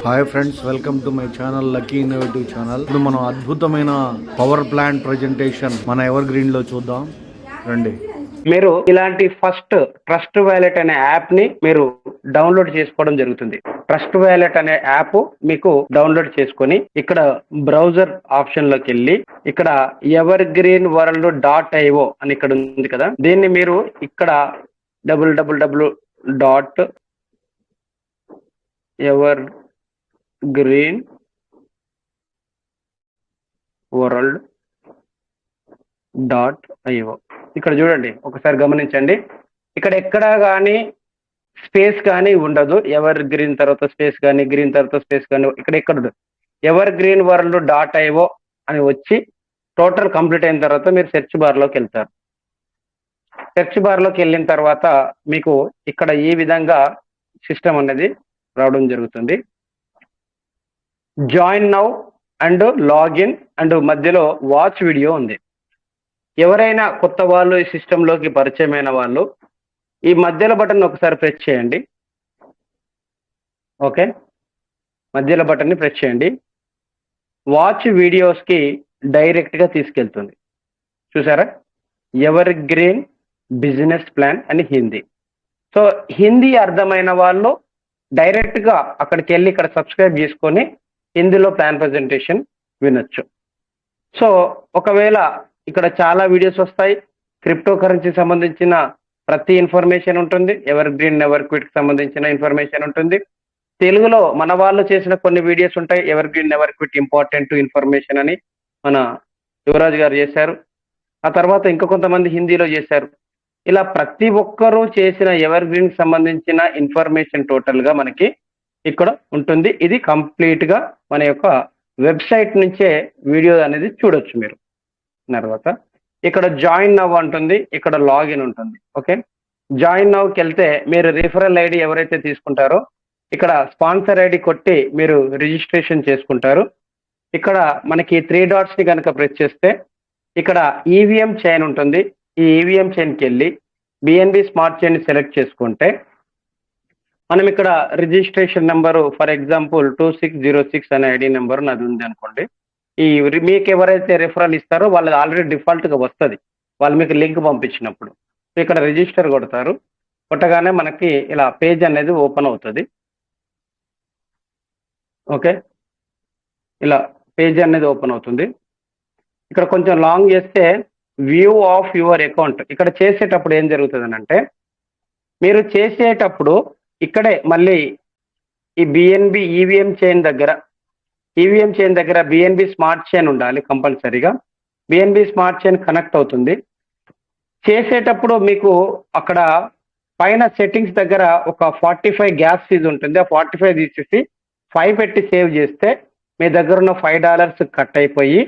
Hi friends, welcome to my channel lucky innovative channel. ఇప్పుడు మనం అద్భుతమైన పవర్ ప్లాంట్ ప్రజెంటేషన్ మన ఎవర్ గ్రీన్ లో చూద్దాం రండి. మీరు ఇలాంటి ఫస్ట్ ట్రస్ట్ వ్యాలెట్ అనే యాప్ ని మీరు డౌన్లోడ్ చేసుకోవడం జరుగుతుంది. ట్రస్ట్ వ్యాలెట్ అనే యాప్ మీకు డౌన్లోడ్ చేసుకొని ఇక్కడ బ్రౌజర్ ఆప్షన్ లోకి వెళ్ళి ఇక్కడ ఎవర్ గ్రీన్ వరల్డ్ .io అని ఇక్కడ ఉంది కదా, దీన్ని మీరు ఇక్కడ www. Ever green world .io ఇక్కడ చూడండి, ఒకసారి గమనించండి. ఇక్కడ ఎక్కడా కానీ స్పేస్ కానీ ఉండదు. ఎవర్ గ్రీన్ తర్వాత స్పేస్ కానీ, గ్రీన్ తర్వాత స్పేస్ కానీ ఇక్కడ ఎక్కడ ఎవర్ గ్రీన్ వరల్డ్ .io అని వచ్చి టోటల్ కంప్లీట్ అయిన తర్వాత మీరు సెర్చ్ బార్ లోకి వెళ్తారు. సెర్చ్ బార్ లోకి వెళ్ళిన తర్వాత మీకు ఇక్కడ ఈ విధంగా సిస్టమ్ అనేది రావడం జరుగుతుంది. Join now and login and మధ్యలో వాచ్ వీడియో ఉంది. ఎవరైనా కొత్త వాళ్ళు ఈ సిస్టంలోకి పరిచయమైన వాళ్ళు ఈ మధ్యలో బటన్ ఒకసారి ప్రెస్ చేయండి. ఓకే, మధ్యలో బటన్ని ప్రెస్ చేయండి. వాచ్ వీడియోస్కి డైరెక్ట్గా తీసుకెళ్తుంది. చూసారా, ఎవర్ గ్రీన్ బిజినెస్ ప్లాన్ అని హిందీ. సో హిందీ అర్థమైన వాళ్ళు డైరెక్ట్గా అక్కడికి వెళ్ళి ఇక్కడ సబ్స్క్రైబ్ చేసుకొని హిందీలో ప్లాన్ ప్రజెంటేషన్ వినొచ్చు. సో ఒకవేళ ఇక్కడ చాలా వీడియోస్ వస్తాయి, క్రిప్టో కరెన్సీ సంబంధించిన ప్రతి ఇన్ఫర్మేషన్ ఉంటుంది, ఎవర్ గ్రీన్ ఎవర్ క్విట్ సంబంధించిన ఇన్ఫర్మేషన్ ఉంటుంది. తెలుగులో మన వాళ్ళు చేసిన కొన్ని వీడియోస్ ఉంటాయి, ever green ever quit important information అని మన యువరాజ్ గారు చేశారు. ఆ తర్వాత ఇంకా కొంతమంది హిందీలో చేశారు. ఇలా ప్రతి ఒక్కరూ చేసిన ఎవర్ గ్రీన్ సంబంధించిన ఇన్ఫర్మేషన్ టోటల్ గా మనకి ఇక్కడ ఉంటుంది. ఇది కంప్లీట్ గా మన యొక్క వెబ్సైట్ నుంచే వీడియో అనేది చూడొచ్చు మీరు. తర్వాత ఇక్కడ జాయిన్ నవ్ ఉంటుంది, ఇక్కడ లాగిన్ ఉంటుంది. ఓకే, జాయిన్ నవ్కి వెళ్తే మీరు రిఫరల్ ఐడి ఎవరైతే తీసుకుంటారో ఇక్కడ స్పాన్సర్ ఐడి కొట్టి మీరు రిజిస్ట్రేషన్ చేసుకుంటారు. ఇక్కడ మనకి 3 డాట్స్ ని కనుక ప్రెస్ చేస్తే ఇక్కడ ఈవీఎం చైన్ ఉంటుంది. ఈ ఈవీఎం చైన్కి వెళ్ళి బిఎన్బి స్మార్ట్ చైన్ సెలెక్ట్ చేసుకుంటే మనం ఇక్కడ రిజిస్ట్రేషన్ నెంబరు ఫర్ ఎగ్జాంపుల్ 2606 అనే ఐడి నెంబర్ నాది ఉంది అనుకోండి. ఈ మీకు ఎవరైతే రిఫరల్ ఇస్తారో వాళ్ళది ఆల్రెడీ డిఫాల్ట్గా వస్తుంది, వాళ్ళు మీకు లింక్ పంపించినప్పుడు. ఇక్కడ రిజిస్టర్ కొడతారు. కొట్టగానే మనకి ఇలా పేజ్ అనేది ఓపెన్ అవుతుంది. ఓకే, ఇలా పేజ్ అనేది ఓపెన్ అవుతుంది. ఇక్కడ కొంచెం లాంగ్ చేస్తే వ్యూ ఆఫ్ యువర్ అకౌంట్. ఇక్కడ చేసేటప్పుడు ఏం జరుగుతుంది అంటే మీరు చేసేటప్పుడు ఇక్కడే మళ్ళీ ఈ బిఎన్బి ఈవీఎం చైన్ దగ్గర బిఎన్బి స్మార్ట్ చైన్ ఉండాలి కంపల్సరీగా. బిఎన్బి స్మార్ట్ చైన్ కనెక్ట్ అవుతుంది. చేసేటప్పుడు మీకు అక్కడ పైన సెట్టింగ్స్ దగ్గర ఒక 45 గ్యాస్ ఫీజు ఉంటుంది. ఆ 45 తీసేసి 5 పెట్టి సేవ్ చేస్తే మీ దగ్గర ఉన్న $5 కట్ అయిపోయి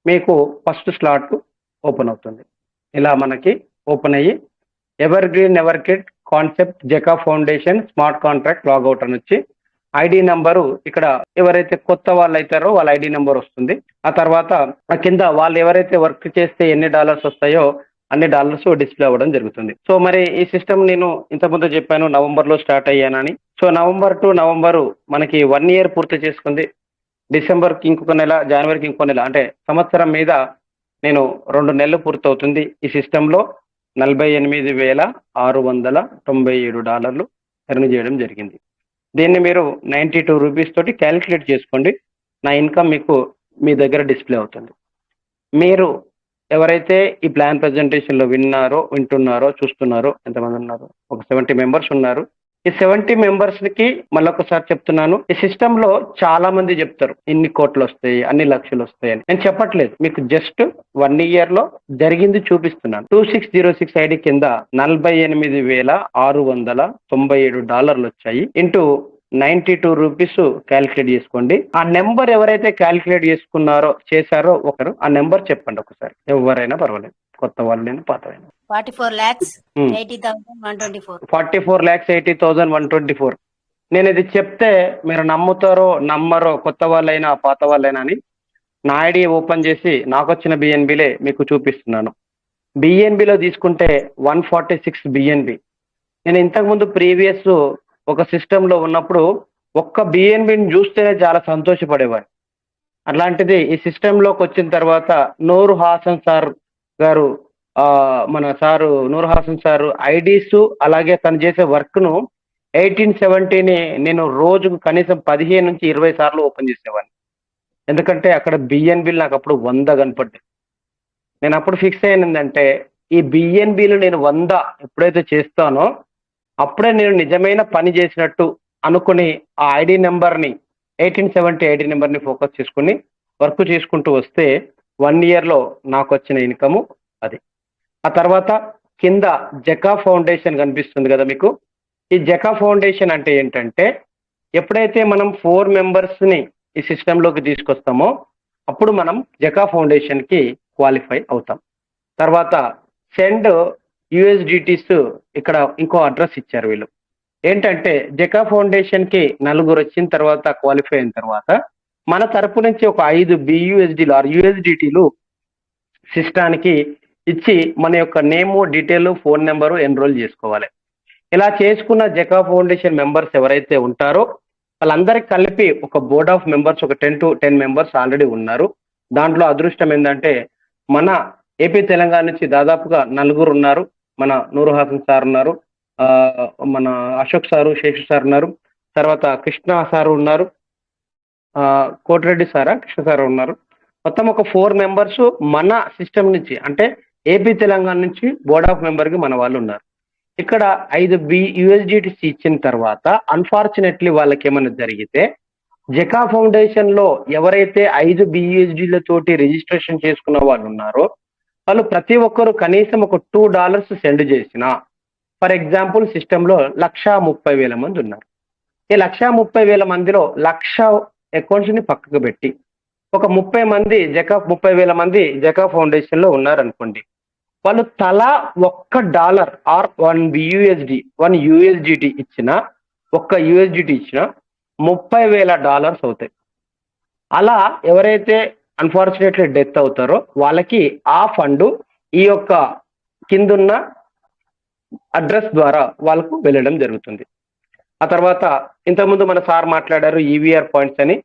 మీకు ఫస్ట్ స్లాట్ ఓపెన్ అవుతుంది. ఇలా మనకి ఓపెన్ అయ్యి ఎవర్ గ్రీన్ ఎవర్ కిట్ కాన్సెప్ట్ జెకా ఫౌండేషన్ స్మార్ట్ కాంట్రాక్ట్ లాగౌట్ అని వచ్చి ఐడి నెంబరు ఇక్కడ ఎవరైతే కొత్త వాళ్ళు అవుతారో వాళ్ళ ఐడి నెంబర్ వస్తుంది. ఆ తర్వాత కింద వాళ్ళు ఎవరైతే వర్క్ చేస్తే ఎన్ని డాలర్స్ వస్తాయో అన్ని డాలర్స్ డిస్ప్లే అవ్వడం జరుగుతుంది. సో మరి ఈ సిస్టమ్ నేను ఇంతకుముందు చెప్పాను నవంబర్లో స్టార్ట్ అయ్యానని. సో నవంబర్ టు నవంబరు మనకి 1 year పూర్తి చేసుకుంది. డిసెంబర్కి ఇంకొక నెల, జనవరికి ఇంకో నెల, అంటే సంవత్సరం మీద నేను 2 నెలలు పూర్తవుతుంది. ఈ సిస్టంలో $48,697 ఎర్న్ చేయడం జరిగింది. దీన్ని మీరు 92 రూపీస్ తోటి క్యాలిక్యులేట్ చేసుకోండి. నా ఇన్కమ్ మీకు మీ దగ్గర డిస్ప్లే అవుతుంది. మీరు ఎవరైతే ఈ ప్లాన్ ప్రజెంటేషన్లో వింటున్నారో చూస్తున్నారో ఎంతమంది ఉన్నారు? ఒక 70 మెంబర్స్ ఉన్నారు. ఈ 70 మెంబర్స్కి మళ్ళొకసారి చెప్తున్నాను, ఈ సిస్టంలో చాలా మంది చెప్తారు ఇన్ని కోట్లు వస్తాయి, అన్ని లక్షలు వస్తాయి అని. నేను చెప్పట్లేదు, మీకు జస్ట్ 1 year లో జరిగింది చూపిస్తున్నాను. 2606 ఐడి కింద $48,697 వచ్చాయి. ఇంటూ 92 రూపీస్ క్యాలిక్యులేట్ చేసుకోండి. ఆ నెంబర్ ఎవరైతే క్యాలిక్యులేట్ చేశారో ఒకరు ఆ నెంబర్ చెప్పండి ఒకసారి, ఎవరైనా పర్వాలేదు, కొత్త వాళ్ళైనా పాత అయినా. 44,80,124. నేను ఇది చెప్తే మీరు నమ్ముతారో నమ్మరో, కొత్త వాళ్ళైనా పాత వాళ్ళైనా అని నా ఐడి ఓపెన్ చేసి నాకు వచ్చిన బిఎన్బిలే మీకు చూపిస్తున్నాను. బిఎన్బిలో తీసుకుంటే 146 బిఎన్బి. నేను ఇంతకుముందు ప్రీవియస్ ఒక సిస్టంలో ఉన్నప్పుడు ఒక్క బిఎన్బిని చూస్తేనే చాలా సంతోషపడేవాడిని. అట్లాంటిది ఈ సిస్టంలోకి వచ్చిన తర్వాత నూర్ హాసన్ సార్ గారు, మన sir Noor Haasan sir IDs అలాగే తను చేసే వర్క్ను 1870ని నేను రోజుకు కనీసం 15 నుంచి 20 సార్లు ఓపెన్ చేసేవాడిని. ఎందుకంటే అక్కడ బిఎన్బిలు నాకు అప్పుడు 100 కనపడ్డాయి. నేను అప్పుడు ఫిక్స్ అయినందంటే ఈ బిఎన్బిలు నేను 100 ఎప్పుడైతే చేస్తానో అప్పుడే నేను నిజమైన పని చేసినట్టు అనుకుని ఆ ఐడి నెంబర్ని 1870 ఐడి నెంబర్ని ఫోకస్ చేసుకుని వర్క్ చేసుకుంటూ వస్తే 1 ఇయర్లో నాకు వచ్చిన ఇన్కము అది. ఆ తర్వాత కింద జకా ఫౌండేషన్ కనిపిస్తుంది కదా మీకు. ఈ జకా ఫౌండేషన్ అంటే ఏంటంటే ఎప్పుడైతే మనం 4 మెంబర్స్ని ఈ సిస్టంలోకి తీసుకొస్తామో అప్పుడు మనం జకా ఫౌండేషన్కి క్వాలిఫై అవుతాం. తర్వాత సెండ్ యుఎస్డిటీస్ ఇక్కడ ఇంకో అడ్రస్ ఇచ్చారు వీళ్ళు. ఏంటంటే జకా ఫౌండేషన్కి 4 వచ్చిన తర్వాత క్వాలిఫై అయిన తర్వాత మన తరపు నుంచి ఒక 5 బియుఎస్డీలు ఆర్ యుఎస్డిటీలు సిస్టానికి ఇచ్చి మన యొక్క నేము, డీటెయిల్, ఫోన్ నెంబరు ఎన్రోల్ చేసుకోవాలి. ఇలా చేసుకున్న జకా ఫౌండేషన్ మెంబర్స్ ఎవరైతే ఉంటారో వాళ్ళందరికీ కలిపి ఒక బోర్డ్ ఆఫ్ మెంబర్స్, ఒక 10 to 10 మెంబర్స్ ఆల్రెడీ ఉన్నారు. దాంట్లో అదృష్టం ఏంటంటే మన ఏపీ తెలంగాణ నుంచి దాదాపుగా 4 ఉన్నారు. మన నూర్ హాసన్ సార్ ఉన్నారు, మన అశోక్ సారు, శేషు సార్ ఉన్నారు, తర్వాత కృష్ణ సారు ఉన్నారు, కోటిరెడ్డి సారా కృష్ణ సార్ ఉన్నారు. మొత్తం ఒక 4 మెంబర్స్ మన సిస్టమ్ నుంచి, అంటే ఏపీ తెలంగాణ నుంచి బోర్డ్ ఆఫ్ మెంబర్కి మన వాళ్ళు ఉన్నారు. ఇక్కడ 5 యుఎస్డిటీస్ ఇచ్చిన తర్వాత అన్ఫార్చునేట్లీ వాళ్ళకి ఏమైనా జరిగితే జకా ఫౌండేషన్ లో ఎవరైతే 5 బియుఎస్డీలతోటి రిజిస్ట్రేషన్ చేసుకున్న వాళ్ళు ఉన్నారో వాళ్ళు ప్రతి ఒక్కరు కనీసం ఒక $2 సెండ్ చేసిన, ఫర్ ఎగ్జాంపుల్ సిస్టంలో 1,30,000 మంది ఉన్నారు. ఈ 1,30,000 మందిలో 1,00,000 అకౌంట్స్ ని పక్కకు పెట్టి ఒక 30,000 మంది జకా ఫౌండేషన్ లో ఉన్నారనుకోండి. వాళ్ళు తలా $1 ఆర్ 1 యుఎస్డిటీ ఇచ్చిన, ఒక్క యుఎస్డిటీ ఇచ్చిన $30,000 అవుతాయి. అలా ఎవరైతే అన్ఫార్చునేట్లీ డెత్ అవుతారో వాళ్ళకి ఆ ఫండ్ ఈ యొక్క కిందున్న అడ్రస్ ద్వారా వాళ్ళకు వెళ్ళడం జరుగుతుంది. ఆ తర్వాత ఇంతకుముందు మన సార్ మాట్లాడారు ఈవీఆర్ పాయింట్స్ అని.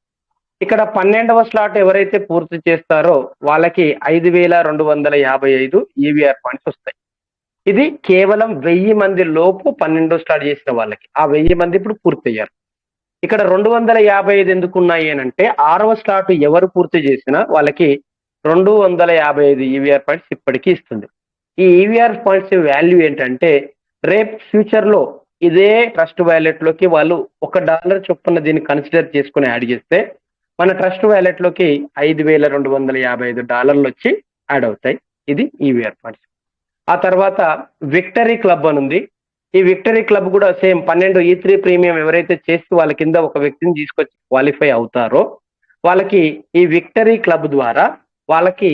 ఇక్కడ 12వ స్లాట్ ఎవరైతే పూర్తి చేస్తారో వాళ్ళకి 5,255 ఈవీఆర్ పాయింట్స్ వస్తాయి. ఇది కేవలం 1000 మంది లోపు 12వ స్లాట్ చేసిన వాళ్ళకి. ఆ 1000 మంది ఇప్పుడు పూర్తయ్యారు. ఇక్కడ 255 ఎందుకు ఉన్నాయి అని అంటే 6వ స్లాట్ ఎవరు పూర్తి చేసినా వాళ్ళకి 255 ఈవీఆర్ పాయింట్స్ ఇప్పటికీ ఇస్తుంది. ఈ ఈవీఆర్ పాయింట్స్ వాల్యూ ఏంటంటే రేపు ఫ్యూచర్ లో ఇదే ట్రస్ట్ వ్యాలెట్ లోకి వాళ్ళు $1 చొప్పున దీన్ని కన్సిడర్ చేసుకుని యాడ్ చేస్తే మన ట్రస్ట్ వ్యాలెట్ లోకి $5,255 వచ్చి యాడ్ అవుతాయి. ఇది ఈవీఆర్ పాయింట్స్. ఆ తర్వాత విక్టరీ క్లబ్ అని ఉంది. ఈ విక్టరీ క్లబ్ కూడా సేమ్ 12 E3 ప్రీమియం ఎవరైతే చేసి వాళ్ళ కింద ఒక వ్యక్తిని తీసుకొచ్చి క్వాలిఫై అవుతారో వాళ్ళకి ఈ విక్టరీ క్లబ్ ద్వారా వాళ్ళకి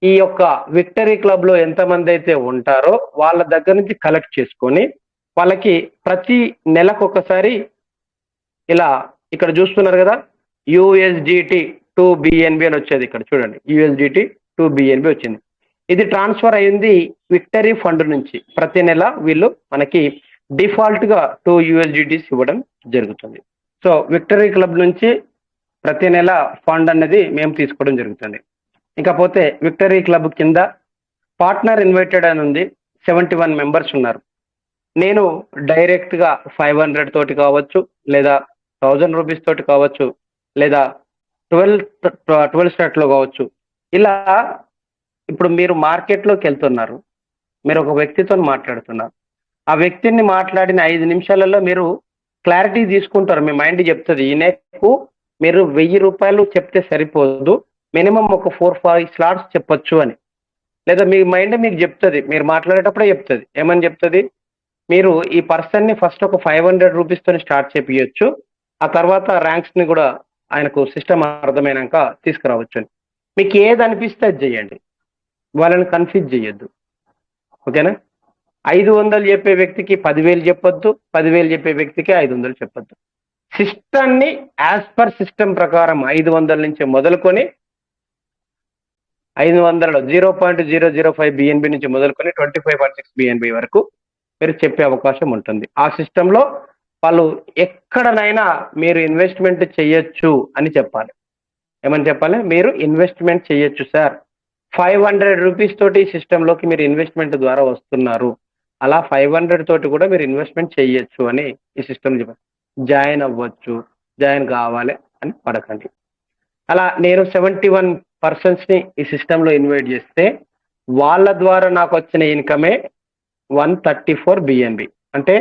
ఈ యొక్క విక్టరీ క్లబ్ లో ఎంతమంది అయితే ఉంటారో వాళ్ళ దగ్గర నుంచి కలెక్ట్ చేసుకొని వాళ్ళకి ప్రతి నెలకు ఒకసారి ఇలా ఇక్కడ చూస్తున్నారు కదా యుఎస్డిటీ 2 బిఎన్బి అని వచ్చేది. ఇక్కడ చూడండి యుఎస్డిటీ 2 బిఎన్బి వచ్చింది. ఇది ట్రాన్స్ఫర్ అయింది విక్టరీ ఫండ్ నుంచి. ప్రతి నెల వీళ్ళు మనకి డిఫాల్ట్ గా 2 యుఎస్డిటీస్ ఇవ్వడం జరుగుతుంది. సో విక్టరీ క్లబ్ నుంచి ప్రతి నెల ఫండ్ అనేది మేము తీసుకోవడం జరుగుతుంది. ఇకపోతే విక్టరీ క్లబ్ కింద పార్ట్నర్ ఇన్వైటెడ్ అని ఉంది. 71 మెంబర్స్ ఉన్నారు. నేను డైరెక్ట్ గా 500 తోటి కావచ్చు, లేదా 1000 రూపీస్ తోటి కావచ్చు, లేదా 12 స్టార్ట్ లో కావచ్చు. ఇలా ఇప్పుడు మీరు మార్కెట్లోకి వెళ్తున్నారు, మీరు ఒక వ్యక్తితో మాట్లాడుతున్నారు. ఆ వ్యక్తిని మాట్లాడిన 5 నిమిషాలలో మీరు క్లారిటీ తీసుకుంటారు. మీ మైండ్ చెప్తుంది ఈయనకు మీరు ₹1000 చెప్తే సరిపోదు, మినిమం ఒక 4-5 స్లాట్స్ చెప్పొచ్చు అని. లేదా మీ మైండ్ మీకు చెప్తుంది, మీరు మాట్లాడేటప్పుడే చెప్తుంది. ఏమని చెప్తుంది? మీరు ఈ పర్సన్ ని ఫస్ట్ ఒక 500 రూపీస్ తోని స్టార్ట్ చేపియొచ్చు, ఆ తర్వాత ర్యాంక్స్ ని కూడా ఆయనకు సిస్టమ్ అర్థమైనాక తీసుకురావచ్చు అని. మీకు ఏది అనిపిస్తే అది చేయండి, వాళ్ళని కన్ఫ్యూజ్ చేయొద్దు. ఓకేనా? 500 చెప్పే వ్యక్తికి 10,000 చెప్పొద్దు, 10,000 చెప్పే వ్యక్తికి 500 చెప్పొద్దు. సిస్టమ్ని యాజ్ పర్ సిస్టమ్ ప్రకారం 500 నుంచి మొదలుకొని 500లో 0.005 బిఎన్బి నుంచి మొదలుకొని 25.6 బిఎన్బి వరకు మీరు చెప్పే అవకాశం ఉంటుంది. ఆ సిస్టంలో వాళ్ళు ఎక్కడనైనా మీరు ఇన్వెస్ట్మెంట్ చేయొచ్చు అని చెప్పాలి. ఏమని చెప్పాలి? మీరు ఇన్వెస్ట్మెంట్ చేయొచ్చు సార్. 500 రూపీస్ తోటి ఈ సిస్టంలోకి మీరు ఇన్వెస్ట్మెంట్ ద్వారా వస్తున్నారు. అలా 500 తోటి కూడా మీరు ఇన్వెస్ట్మెంట్ చేయొచ్చు అని ఈ సిస్టమ్ చెప్పాలి. జాయిన్ అవ్వచ్చు, జాయిన్ కావాలి అని పడకండి. అలా నేను 71 పర్సన్స్ని ఈ సిస్టంలో ఇన్వైట్ చేస్తే వాళ్ళ ద్వారా నాకు వచ్చిన ఇన్కమే 134 బిఎన్బి. అంటే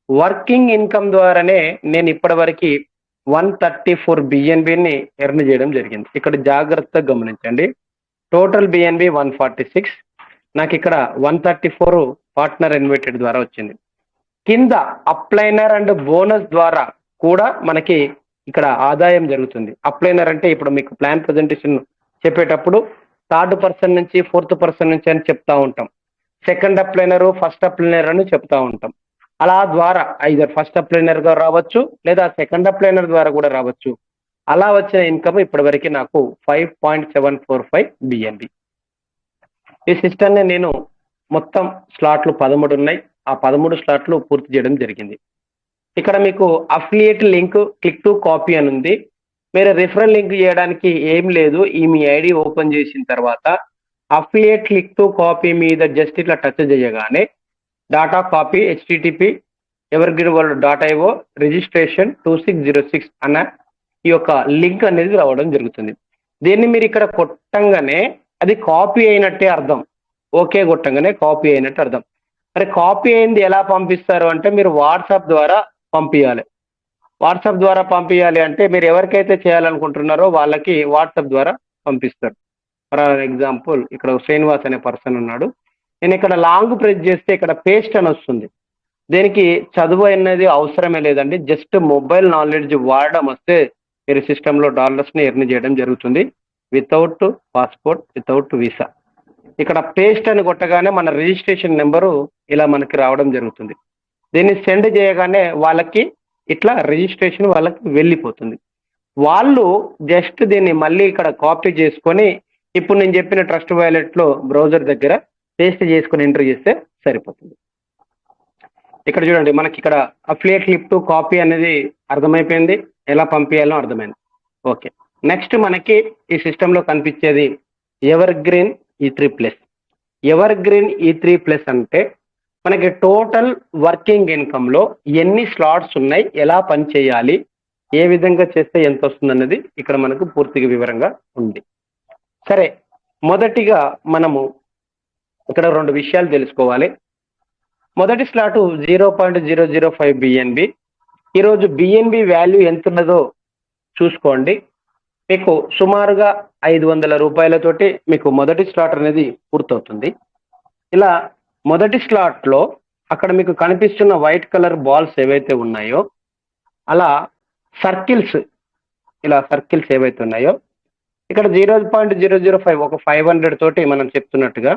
వర్కింగ్ ఇన్కమ్ ద్వారానే నేను ఇప్పటివరకు 134 బిఎన్బిని ఎర్న్ చేయడం జరిగింది. ఇక్కడ జాగ్రత్తగా గమనించండి. టోటల్ బిఎన్బి 146, నాకు ఇక్కడ 134 పార్ట్నర్ ఇన్వైటెడ్ ద్వారా వచ్చింది. కింద అప్లైనర్ అండ్ బోనస్ ద్వారా కూడా మనకి ఇక్కడ ఆదాయం జరుగుతుంది. అప్లైనర్ అంటే ఇప్పుడు మీకు ప్లాన్ ప్రజెంటేషన్ చెప్పేటప్పుడు థర్డ్ పర్సన్ నుంచి ఫోర్త్ పర్సన్ నుంచి అని చెప్తా ఉంటాం. సెకండ్ అప్లైనర్, ఫస్ట్ అప్లైనర్ అని చెప్తా ఉంటాం. అలా ద్వారా ఐదర్ ఫస్ట్ అప్లైనర్ గా రావచ్చు లేదా సెకండ్ అప్లైనర్ ద్వారా కూడా రావచ్చు. అలా వచ్చిన ఇన్కమ్ ఇప్పటివరకు నాకు 5.745 బిఎన్బి. ఈ సిస్టమ్ని నేను మొత్తం స్లాట్లు 13 ఉన్నాయి. ఆ 13 స్లాట్లు పూర్తి చేయడం జరిగింది. ఇక్కడ మీకు affiliate link click to copy అని ఉంది. మీరు రిఫరల్ లింక్ చేయడానికి ఏం లేదు. ఈ మీ ఐడి ఓపెన్ చేసిన తర్వాత అఫిలియేట్ క్లిక్ టు కాపీ మీద జస్ట్ ఇట్లా టచ్ చేయగానే data copy HTTP evergreen.io registration 2606 అన్న ఈ యొక్క లింక్ అనేది రావడం జరుగుతుంది. దీన్ని మీరు ఇక్కడ కొట్టంగానే అది కాపీ అయినట్టే అర్థం. ఓకే కొట్టంగానే కాపీ అయినట్టు అర్థం. మరి కాపీ అయింది ఎలా పంపిస్తారు అంటే మీరు వాట్సాప్ ద్వారా పంపించాలి. వాట్సాప్ ద్వారా పంపించాలి అంటే మీరు ఎవరికైతే చేయాలనుకుంటున్నారో వాళ్ళకి వాట్సాప్ ద్వారా పంపిస్తారు. ఫర్ ఎగ్జాంపుల్ ఇక్కడ శ్రీనివాస్ అనే పర్సన్ ఉన్నాడు. నేను ఇక్కడ లాంగ్ ప్రెస్ చేస్తే ఇక్కడ పేస్ట్ అని వస్తుంది. దీనికి చదువు అనేది అవసరమే లేదండి. జస్ట్ మొబైల్ నాలెడ్జ్ వాడడం వస్తే మీరు సిస్టంలో డాలర్స్ని ఎర్న్ చేయడం జరుగుతుంది. Without passport, without visa. ఇక్కడ పేస్ట్ అని కొట్టగానే మన రిజిస్ట్రేషన్ నెంబరు ఇలా మనకి రావడం జరుగుతుంది. దీన్ని సెండ్ చేయగానే వాళ్ళకి ఇట్లా రిజిస్ట్రేషన్ వాళ్ళకి వెళ్ళిపోతుంది. వాళ్ళు జస్ట్ దీన్ని మళ్ళీ ఇక్కడ కాపీ చేసుకొని ఇప్పుడు నేను చెప్పిన ట్రస్ట్ వాలెట్లో బ్రౌజర్ దగ్గర పేస్ట్ చేసుకొని ఎంటర్ చేస్తే సరిపోతుంది. ఇక్కడ చూడండి మనకి ఇక్కడ అఫిలియేట్ క్లిక్ టు కాపీ అనేది అర్థమైపోయింది. ఎలా పంపించాలో అర్థమైంది. ఓకే, నెక్స్ట్ మనకి ఈ సిస్టంలో కనిపించేది ever green E3+. Ever green E3+ అంటే మనకి టోటల్ వర్కింగ్ ఇన్కమ్లో ఎన్ని స్లాట్స్ ఉన్నాయి, ఎలా పని చేయాలి, ఏ విధంగా చేస్తే ఎంత వస్తుంది అన్నది ఇక్కడ మనకు పూర్తిగా వివరంగా ఉంది. సరే, మొదటిగా మనము ఇక్కడ 2 విషయాలు తెలుసుకోవాలి. మొదటి స్లాటు 0.005 బిఎన్బి. ఈరోజు బిఎన్బి వాల్యూ ఎంత ఉన్నదో చూసుకోండి. మీకు సుమారుగా 500 రూపాయలతోటి మీకు మొదటి స్లాట్ అనేది పూర్తవుతుంది. ఇలా మొదటి స్లాట్లో అక్కడ మీకు కనిపిస్తున్న వైట్ కలర్ బాల్స్ ఏవైతే ఉన్నాయో అలా సర్కిల్స్, ఇలా సర్కిల్స్ ఏవైతే ఉన్నాయో ఇక్కడ 0.005 ఒక 500 తోటి మనం చెప్తున్నట్టుగా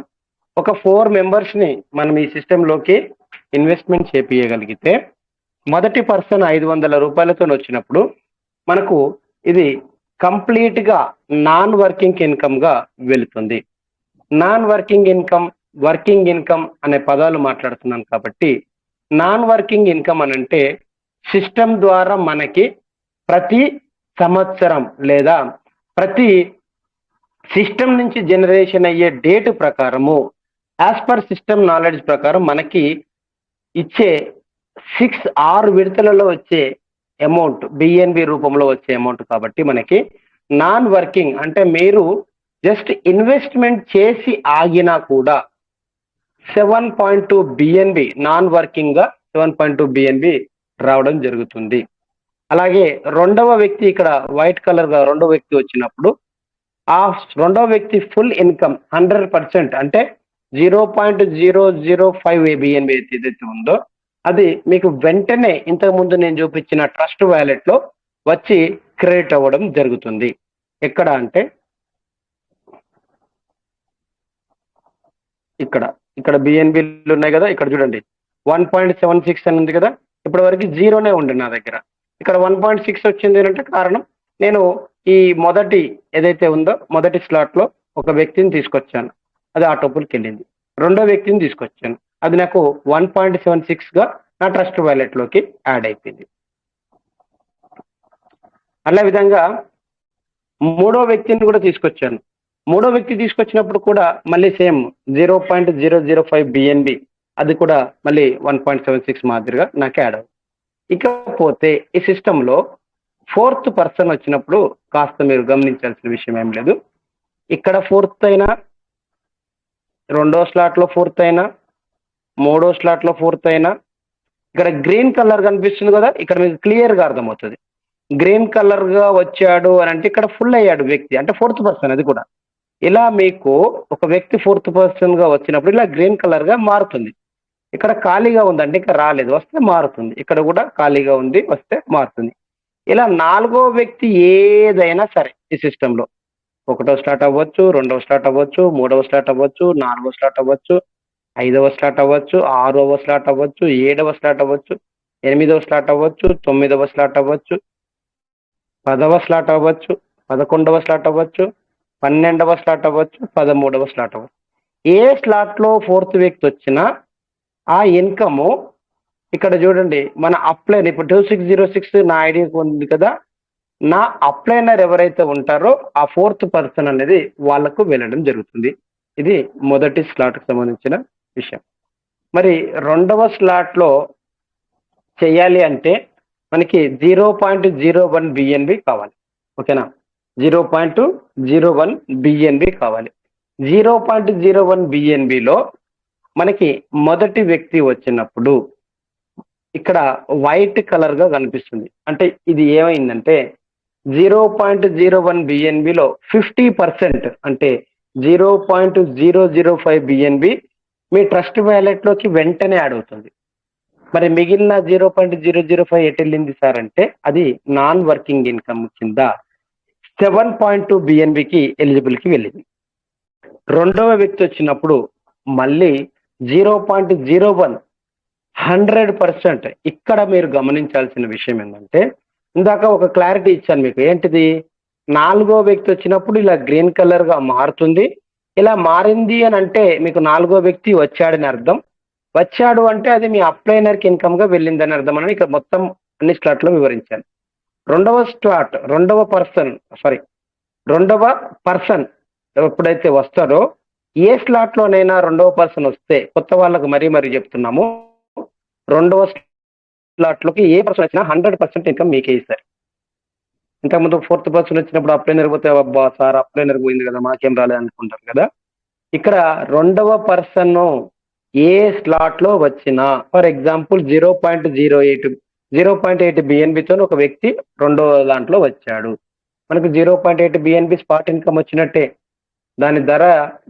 ఒక 4 మెంబర్స్ని మనం ఈ సిస్టంలోకి ఇన్వెస్ట్మెంట్ చేపియగలిగితే మొదటి పర్సన్ 500 రూపాయలతో వచ్చినప్పుడు మనకు ఇది కంప్లీట్గా నాన్ వర్కింగ్ ఇన్కమ్గా వెళుతుంది. Non working income, working income అనే పదాలు మాట్లాడుతున్నాను కాబట్టి నాన్ వర్కింగ్ ఇన్కమ్ అని అంటే సిస్టమ్ ద్వారా మనకి ప్రతి సంవత్సరం లేదా ప్రతి సిస్టమ్ నుంచి జనరేషన్ అయ్యే డేట్ ప్రకారము యాజ్ పర్ సిస్టమ్ నాలెడ్జ్ ప్రకారం మనకి ఇచ్చే 6 విడతలలో వచ్చే అమౌంట్ బిఎన్బి రూపంలో వచ్చే అమౌంట్ కాబట్టి మనకి నాన్ వర్కింగ్ అంటే మీరు జస్ట్ ఇన్వెస్ట్మెంట్ చేసి ఆగినా కూడా 7.2 బిఎన్బి నాన్ వర్కింగ్ గా 7.2 బిఎన్బి రావడం జరుగుతుంది. అలాగే రెండవ వ్యక్తి ఇక్కడ వైట్ కలర్ గా రెండవ వ్యక్తి వచ్చినప్పుడు ఆ రెండవ వ్యక్తి ఫుల్ ఇన్కమ్ 100% అంటే 0.005 బిఎన్బి ఏదైతే ఉందో అది మీకు వెంటనే ఇంతకుముందు నేను చూపించిన ట్రస్ట్ వ్యాలెట్ లో వచ్చి క్రియేట్ అవ్వడం జరుగుతుంది. ఎక్కడ అంటే ఇక్కడ బిఎన్బిలు ఉన్నాయి కదా, ఇక్కడ చూడండి 1.76 అని ఉంది కదా, ఇప్పటి వరకు 0నే ఉండే నా దగ్గర. ఇక్కడ 1.6 వచ్చింది అంటే కారణం నేను ఈ మొదటి ఏదైతే ఉందో మొదటి స్లాట్లో ఒక వ్యక్తిని తీసుకొచ్చాను, అది ఆటోపుల్కి వెళ్ళింది. రెండో వ్యక్తిని తీసుకొచ్చాను, అది నాకు 1.76గా నా ట్రస్ట్ వాలెట్లోకి యాడ్ అయిపోయింది. అలా విధంగా మూడో వ్యక్తిని కూడా తీసుకొచ్చాను. మూడో వ్యక్తి తీసుకొచ్చినప్పుడు కూడా మళ్ళీ సేమ్ 0.005 బిఎన్బి, అది కూడా మళ్ళీ 1.76 మాదిరిగా నాకు యాడ్ అవుతుంది. ఇకపోతే ఈ సిస్టంలో ఫోర్త్ పర్సన్ వచ్చినప్పుడు కాస్త మీరు గమనించాల్సిన విషయం ఏం లేదు. ఇక్కడ ఫోర్త్ అయినా, రెండో స్లాట్లో ఫోర్త్ అయినా, మూడో స్లాట్లో ఫోర్త్ అయినా, ఇక్కడ గ్రీన్ కలర్ కనిపిస్తుంది కదా, ఇక్కడ మీకు క్లియర్గా అర్థమవుతుంది. గ్రీన్ కలర్ గా వచ్చాడు అని అంటే ఇక్కడ ఫుల్ అయ్యాడు వ్యక్తి, అంటే ఫోర్త్ పర్సన్. అది కూడా ఇలా మీకు ఒక వ్యక్తి ఫోర్త్ పర్సన్ గా వచ్చినప్పుడు ఇలా గ్రీన్ కలర్ గా మారుతుంది. ఇక్కడ ఖాళీగా ఉందంటే ఇంకా రాలేదు, వస్తే మారుతుంది. ఇక్కడ కూడా ఖాళీగా ఉంది, వస్తే మారుతుంది. ఇలా నాలుగో వ్యక్తి ఏదైనా సరే ఈ సిస్టంలో ఒకటో స్టార్ట్ అవ్వచ్చు, రెండవ స్టార్ట్ అవ్వచ్చు, మూడవ స్టార్ట్ అవ్వచ్చు, నాలుగో స్టార్ట్ అవ్వచ్చు, ఐదవ స్టార్ట్ అవ్వచ్చు, ఆరవ స్లాట్ అవ్వచ్చు, ఏడవ స్లాట్ అవ్వచ్చు, ఎనిమిదవ స్లాట్ అవ్వచ్చు, తొమ్మిదవ స్లాట్ అవ్వచ్చు, 10వ స్లాట్ అవ్వచ్చు, 11వ స్లాట్ అవ్వచ్చు, 12వ స్లాట్ అవ్వచ్చు, 13వ స్లాట్ అవ్వచ్చు. ఏ స్లాట్లో ఫోర్త్ వ్యక్తి వచ్చినా ఆ ఇన్కమ్ ఇక్కడ చూడండి, మన అప్లైన్ ఇప్పుడు 2606 నా ఐడియాకి ఉంది కదా, నా అప్లైనర్ ఎవరైతే ఉంటారో ఆ ఫోర్త్ పర్సన్ అనేది వాళ్ళకు వెళ్ళడం జరుగుతుంది. ఇది మొదటి స్లాట్కి సంబంధించిన విషయం. మరి రెండవ స్లాట్లో చేయాలి అంటే మనకి 0.01 బిఎన్బి కావాలి. ఓకేనా, 0.01 బిఎన్బి కావాలి. 0.01 బిఎన్బిలో మనకి మొదటి వ్యక్తి వచ్చినప్పుడు ఇక్కడ వైట్ కలర్ గా కనిపిస్తుంది. అంటే ఇది ఏమైందంటే 0.01 బిఎన్బిలో 50%, అంటే 0.005 బిఎన్బి మీ ట్రస్ట్ వ్యాలెట్ లోకి వెంటనే యాడ్ అవుతుంది. మరి మిగిలిన 0.005 ఎటు వెళ్ళింది సార్ అంటే అది నాన్ వర్కింగ్ ఇన్కమ్ కింద 7.2 బిఎన్బికి ఎలిజిబుల్కి వెళ్ళింది. రెండవ వ్యక్తి వచ్చినప్పుడు మళ్ళీ 0.01 100%. ఇక్కడ మీరు గమనించాల్సిన విషయం ఏంటంటే ఇందాక ఒక క్లారిటీ ఇచ్చాను మీకు. ఏంటిది? నాలుగో వ్యక్తి వచ్చినప్పుడు ఇలా గ్రీన్ కలర్ గా మారుతుంది. ఇలా మారింది అని అంటే మీకు నాలుగో వ్యక్తి వచ్చాడని అర్థం. వచ్చాడు అంటే అది మీ అప్లైనర్కి ఇన్కమ్ గా వెళ్ళిందని అర్థం అని ఇక్కడ మొత్తం అన్ని స్లాట్లో వివరించాను. రెండవ పర్సన్ ఎప్పుడైతే వస్తారో ఏ స్లాట్ లోనైనా రెండవ పర్సన్ వస్తే కొత్త వాళ్ళకు మరీ చెప్తున్నాము, రెండవ స్లాట్ లోకి ఏ పర్సన్ వచ్చినా 100% ఇన్కమ్ మీకే ఇస్తారు. ఇంతకుముందు ఫోర్త్ పర్సన్ వచ్చినప్పుడు అప్లైనర్ పోతే అబ్బా సార్ అప్లైనర్ పోయింది కదా మాకేం రాలేదు అనుకుంటారు కదా. ఇక్కడ రెండవ పర్సన్ ఏ స్లాట్ లో వచ్చినా, ఫర్ ఎగ్జాంపుల్ 0.8 బిఎన్బితో ఒక వ్యక్తి రెండో దాంట్లో వచ్చాడు, మనకు 0.8 బిఎన్బి స్పాట్ ఇన్కమ్ వచ్చినట్టే. దాని ధర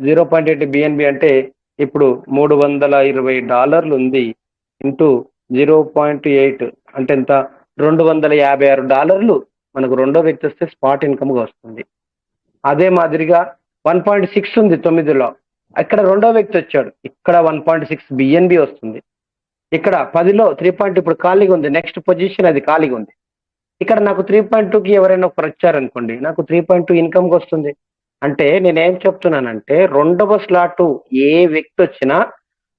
0.8 బిఎన్బి అంటే ఇప్పుడు $320 ఉంది, ఇంటూ 0.8 అంటే ఎంత, $256 మనకు రెండో వ్యక్తి వస్తే స్పాట్ ఇన్కమ్ గా వస్తుంది. అదే మాదిరిగా 1.6 ఉంది 9లో, ఇక్కడ రెండో వ్యక్తి వచ్చాడు, ఇక్కడ 1.6 బిఎన్బి వస్తుంది. ఇక్కడ 10లో 3. ఇప్పుడు ఖాళీగా ఉంది, నెక్స్ట్ పొజిషన్ అది ఖాళీగా ఉంది. ఇక్కడ నాకు 3.2కి ఎవరైనా ఒకరు వచ్చారనుకోండి, నాకు 3.2 ఇన్కమ్ వస్తుంది. అంటే నేనేం చెప్తున్నానంటే రెండవ స్లాట్ ఏ వ్యక్తి వచ్చినా